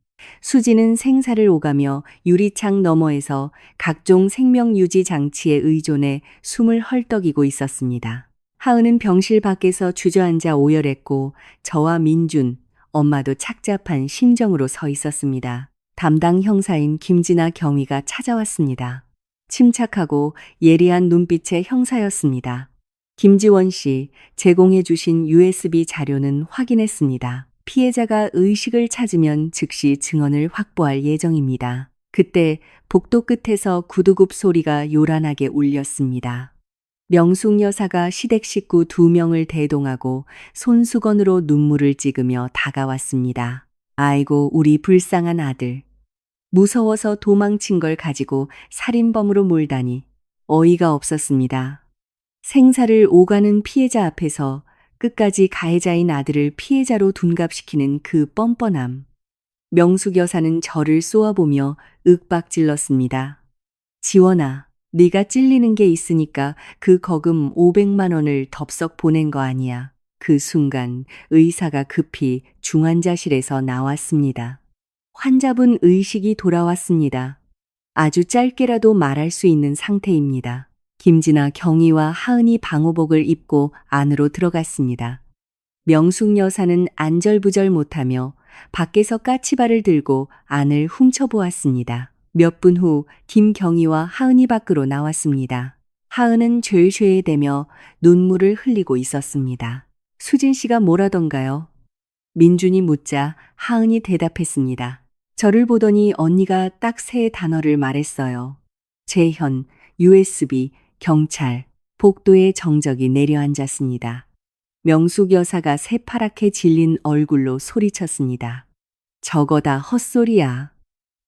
수지는 생사를 오가며 유리창 너머에서 각종 생명유지 장치에 의존해 숨을 헐떡이고 있었습니다. 하은은 병실 밖에서 주저앉아 오열했고 저와 민준, 엄마도 착잡한 심정으로 서 있었습니다. 담당 형사인 김진아 경위가 찾아왔습니다. 침착하고 예리한 눈빛의 형사였습니다. 김지원 씨, 제공해 주신 USB 자료는 확인했습니다. 피해자가 의식을 찾으면 즉시 증언을 확보할 예정입니다. 그때 복도 끝에서 구두굽 소리가 요란하게 울렸습니다. 명숙 여사가 시댁 식구 2명을 대동하고 손수건으로 눈물을 찍으며 다가왔습니다. 아이고, 우리 불쌍한 아들. 무서워서 도망친 걸 가지고 살인범으로 몰다니 어이가 없었습니다. 생사를 오가는 피해자 앞에서 끝까지 가해자인 아들을 피해자로 둔갑시키는 그 뻔뻔함. 명숙 여사는 저를 쏘아보며 윽박질렀습니다. 지원아, 네가 찔리는 게 있으니까 그 거금 500만 원을 덥석 보낸 거 아니야. 그 순간 의사가 급히 중환자실에서 나왔습니다. 환자분 의식이 돌아왔습니다. 아주 짧게라도 말할 수 있는 상태입니다. 김진아 경위와 하은이 방호복을 입고 안으로 들어갔습니다. 명숙 여사는 안절부절 못하며 밖에서 까치발을 들고 안을 훔쳐보았습니다. 몇 분 후 김경희와 하은이 밖으로 나왔습니다. 하은은 죄죄대며 눈물을 흘리고 있었습니다. 수진 씨가 뭐라던가요? 민준이 묻자 하은이 대답했습니다. 저를 보더니 언니가 딱 3단어를 말했어요. 재현, USB, 경찰, 복도에 정적이 내려앉았습니다. 명숙 여사가 새파랗게 질린 얼굴로 소리쳤습니다. 저거 다 헛소리야.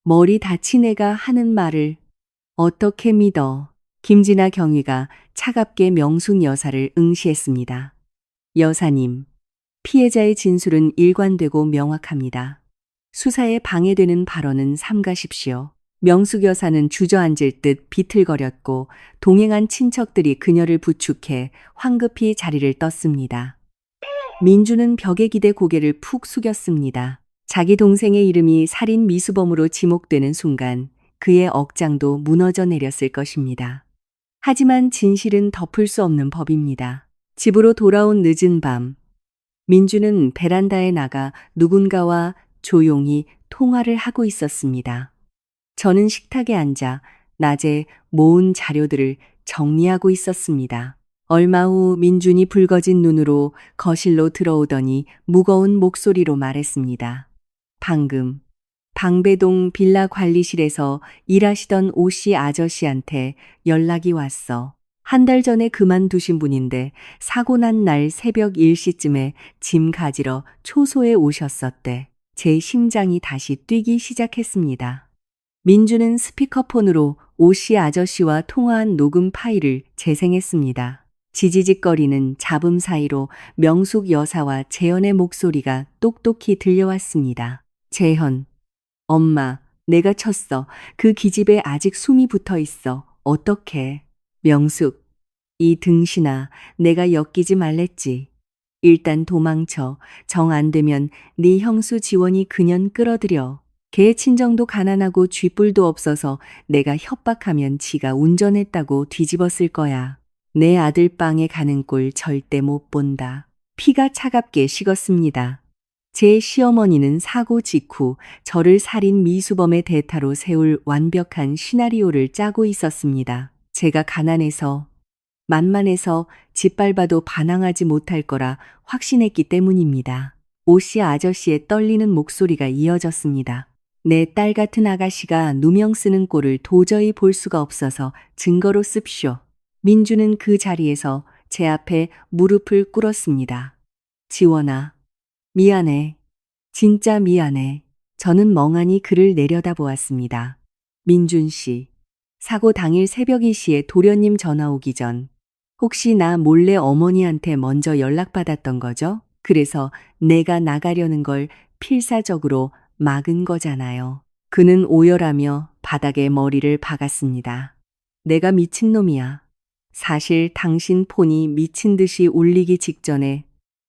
머리 다친 애가 하는 말을 어떻게 믿어? 김진아 경위가 차갑게 명숙 여사를 응시했습니다. 여사님, 피해자의 진술은 일관되고 명확합니다. 수사에 방해되는 발언은 삼가십시오. 명숙 여사는 주저앉을 듯 비틀거렸고 동행한 친척들이 그녀를 부축해 황급히 자리를 떴습니다. 민주는 벽에 기대 고개를 푹 숙였습니다. 자기 동생의 이름이 살인 미수범으로 지목되는 순간 그의 억장도 무너져 내렸을 것입니다. 하지만 진실은 덮을 수 없는 법입니다. 집으로 돌아온 늦은 밤, 민주는 베란다에 나가 누군가와 조용히 통화를 하고 있었습니다. 저는 식탁에 앉아 낮에 모은 자료들을 정리하고 있었습니다. 얼마 후 민준이 붉어진 눈으로 거실로 들어오더니 무거운 목소리로 말했습니다. 방금 방배동 빌라 관리실에서 일하시던 오씨 아저씨한테 연락이 왔어. 한 달 전에 그만두신 분인데 사고 난 날 새벽 1시쯤에 짐 가지러 초소에 오셨었대. 제 심장이 다시 뛰기 시작했습니다. 민주는 스피커폰으로 오씨 아저씨와 통화한 녹음 파일을 재생했습니다. 지지직거리는 잡음 사이로 명숙 여사와 재현의 목소리가 똑똑히 들려왔습니다. 재현, 엄마, 내가 쳤어. 그 기집애 아직 숨이 붙어 있어. 어떡해. 명숙, 이 등신아, 내가 엮이지 말랬지. 일단 도망쳐. 정 안 되면 네 형수 지원이 그년 끌어들여. 걔 친정도 가난하고 쥐뿔도 없어서 내가 협박하면 지가 운전했다고 뒤집었을 거야. 내 아들 방에 가는 꼴 절대 못 본다. 피가 차갑게 식었습니다. 제 시어머니는 사고 직후 저를 살인 미수범의 대타로 세울 완벽한 시나리오를 짜고 있었습니다. 제가 가난해서, 만만해서 짓밟아도 반항하지 못할 거라 확신했기 때문입니다. 오씨 아저씨의 떨리는 목소리가 이어졌습니다. 내 딸 같은 아가씨가 누명 쓰는 꼴을 도저히 볼 수가 없어서 증거로 씁쇼. 민주는 그 자리에서 제 앞에 무릎을 꿇었습니다. 지원아, 미안해. 진짜 미안해. 저는 멍하니 그를 내려다보았습니다. 민준 씨, 사고 당일 새벽 2시에 도련님 전화 오기 전 혹시 나 몰래 어머니한테 먼저 연락받았던 거죠? 그래서 내가 나가려는 걸 필사적으로 막은 거잖아요. 그는 오열하며 바닥에 머리를 박았습니다. 내가 미친놈이야. 사실 당신 폰이 미친 듯이 울리기 직전에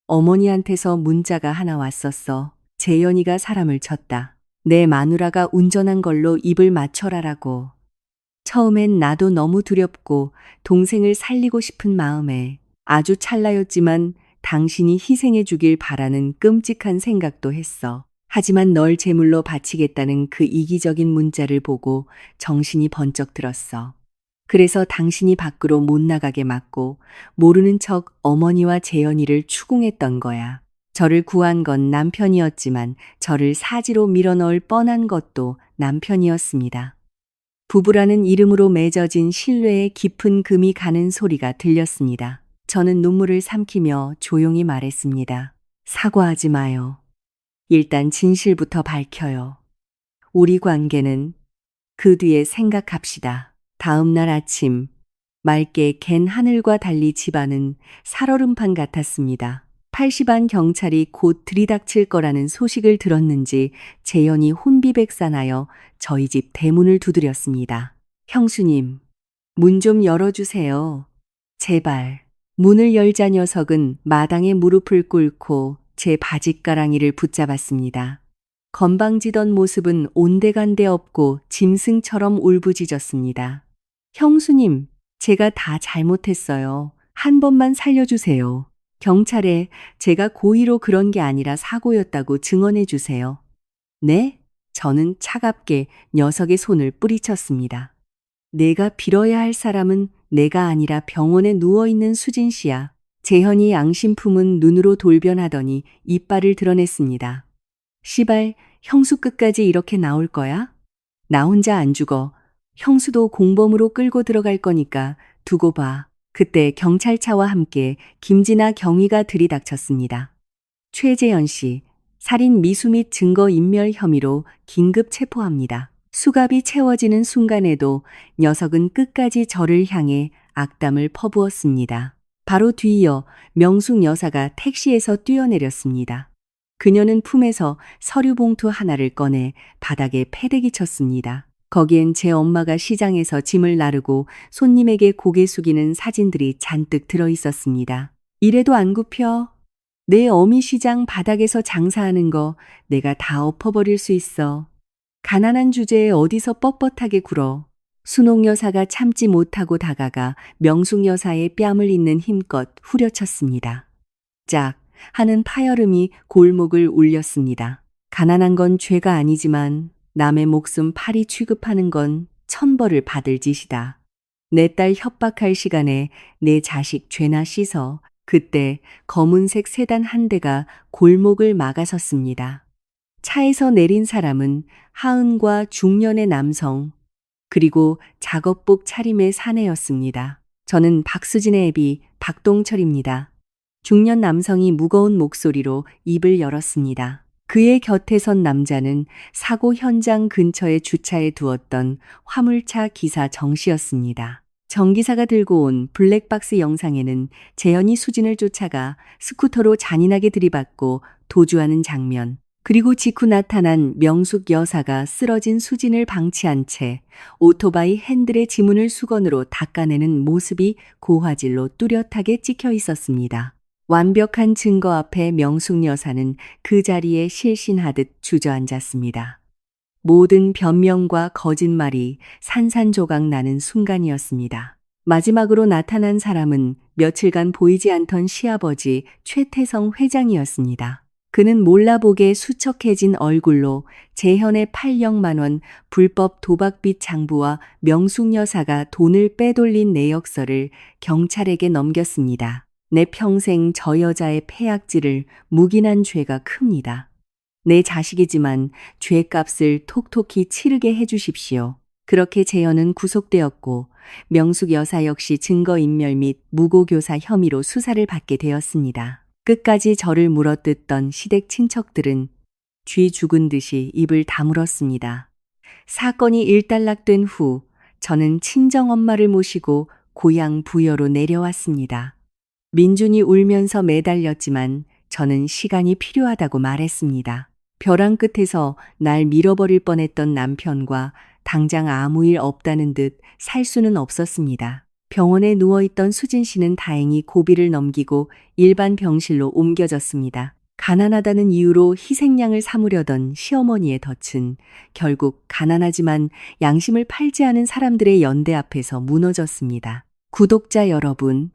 어머니한테서 문자가 하나 왔었어. 재현이가 사람을 쳤다. 내 마누라가 운전한 걸로 입을 맞춰라라고. 처음엔 나도 너무 두렵고 동생을 살리고 싶은 마음에 아주 찰나였지만 당신이 희생해 주길 바라는 끔찍한 생각도 했어. 하지만 널 제물로 바치겠다는 그 이기적인 문자를 보고 정신이 번쩍 들었어. 그래서 당신이 밖으로 못 나가게 막고 모르는 척 어머니와 재현이를 추궁했던 거야. 저를 구한 건 남편이었지만 저를 사지로 밀어넣을 뻔한 것도 남편이었습니다. 부부라는 이름으로 맺어진 신뢰의 깊은 금이 가는 소리가 들렸습니다. 저는 눈물을 삼키며 조용히 말했습니다. 사과하지 마요. 일단 진실부터 밝혀요. 우리 관계는 그 뒤에 생각합시다. 다음 날 아침, 맑게 갠 하늘과 달리 집안은 살얼음판 같았습니다. 80안 경찰이 곧 들이닥칠 거라는 소식을 들었는지 재현이 혼비백산하여 저희 집 대문을 두드렸습니다. 형수님, 문 좀 열어주세요. 제발. 문을 열자 녀석은 마당에 무릎을 꿇고 제 바짓가랑이를 붙잡았습니다. 건방지던 모습은 온데간데 없고 짐승처럼 울부짖었습니다. 형수님, 제가 다 잘못했어요. 한 번만 살려주세요. 경찰에 제가 고의로 그런 게 아니라 사고였다고 증언해 주세요. 네? 저는 차갑게 녀석의 손을 뿌리쳤습니다. 내가 빌어야 할 사람은 내가 아니라 병원에 누워있는 수진 씨야. 재현이 양심 품은 눈으로 돌변하더니 이빨을 드러냈습니다. 시발, 형수 끝까지 이렇게 나올 거야? 나 혼자 안 죽어. 형수도 공범으로 끌고 들어갈 거니까 두고 봐. 그때 경찰차와 함께 김진아 경위가 들이닥쳤습니다. 최재현 씨, 살인 미수 및 증거인멸 혐의로 긴급 체포합니다. 수갑이 채워지는 순간에도 녀석은 끝까지 저를 향해 악담을 퍼부었습니다. 바로 뒤이어 명숙 여사가 택시에서 뛰어내렸습니다. 그녀는 품에서 서류 봉투 하나를 꺼내 바닥에 패대기 쳤습니다. 거기엔 제 엄마가 시장에서 짐을 나르고 손님에게 고개 숙이는 사진들이 잔뜩 들어 있었습니다. 이래도 안 굽혀? 내 어미 시장 바닥에서 장사하는 거 내가 다 엎어버릴 수 있어. 가난한 주제에 어디서 뻣뻣하게 굴어. 순옥 여사가 참지 못하고 다가가 명숙 여사의 뺨을 잇는 힘껏 후려쳤습니다. 짝 하는 파열음이 골목을 울렸습니다. 가난한 건 죄가 아니지만 남의 목숨 파리 취급하는 건 천벌을 받을 짓이다. 내 딸 협박할 시간에 내 자식 죄나 씻어. 그때 검은색 세단 한 대가 골목을 막아섰습니다. 차에서 내린 사람은 하은과 중년의 남성, 그리고 작업복 차림의 사내였습니다. 저는 박수진의 애비 박동철입니다. 중년 남성이 무거운 목소리로 입을 열었습니다. 그의 곁에 선 남자는 사고 현장 근처에 주차해 두었던 화물차 기사 정 씨였습니다. 정 기사가 들고 온 블랙박스 영상에는 재현이 수진을 쫓아가 스쿠터로 잔인하게 들이받고 도주하는 장면, 그리고 직후 나타난 명숙 여사가 쓰러진 수진을 방치한 채 오토바이 핸들의 지문을 수건으로 닦아내는 모습이 고화질로 뚜렷하게 찍혀 있었습니다. 완벽한 증거 앞에 명숙 여사는 그 자리에 실신하듯 주저앉았습니다. 모든 변명과 거짓말이 산산조각 나는 순간이었습니다. 마지막으로 나타난 사람은 며칠간 보이지 않던 시아버지 최태성 회장이었습니다. 그는 몰라보게 수척해진 얼굴로 재현의 800만 원 불법 도박빚 장부와 명숙 여사가 돈을 빼돌린 내역서를 경찰에게 넘겼습니다. 내 평생 저 여자의 폐악질을 묵인한 죄가 큽니다. 내 자식이지만 죄값을 톡톡히 치르게 해주십시오. 그렇게 재현은 구속되었고 명숙 여사 역시 증거인멸 및 무고교사 혐의로 수사를 받게 되었습니다. 끝까지 저를 물어뜯던 시댁 친척들은 쥐 죽은 듯이 입을 다물었습니다. 사건이 일단락된 후 저는 친정엄마를 모시고 고향 부여로 내려왔습니다. 민준이 울면서 매달렸지만 저는 시간이 필요하다고 말했습니다. 벼랑 끝에서 날 밀어버릴 뻔했던 남편과 당장 아무 일 없다는 듯 살 수는 없었습니다. 병원에 누워있던 수진 씨는 다행히 고비를 넘기고 일반 병실로 옮겨졌습니다. 가난하다는 이유로 희생양을 삼으려던 시어머니의 덫은 결국 가난하지만 양심을 팔지 않은 사람들의 연대 앞에서 무너졌습니다. 구독자 여러분,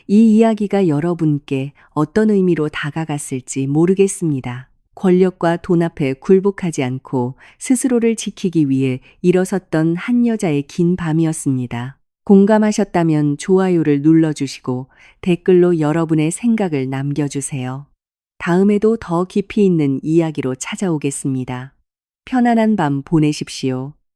이 이야기가 여러분께 어떤 의미로 다가갔을지 모르겠습니다. 권력과 돈 앞에 굴복하지 않고 스스로를 지키기 위해 일어섰던 한 여자의 긴 밤이었습니다. 공감하셨다면 좋아요를 눌러주시고 댓글로 여러분의 생각을 남겨주세요. 다음에도 더 깊이 있는 이야기로 찾아오겠습니다. 편안한 밤 보내십시오.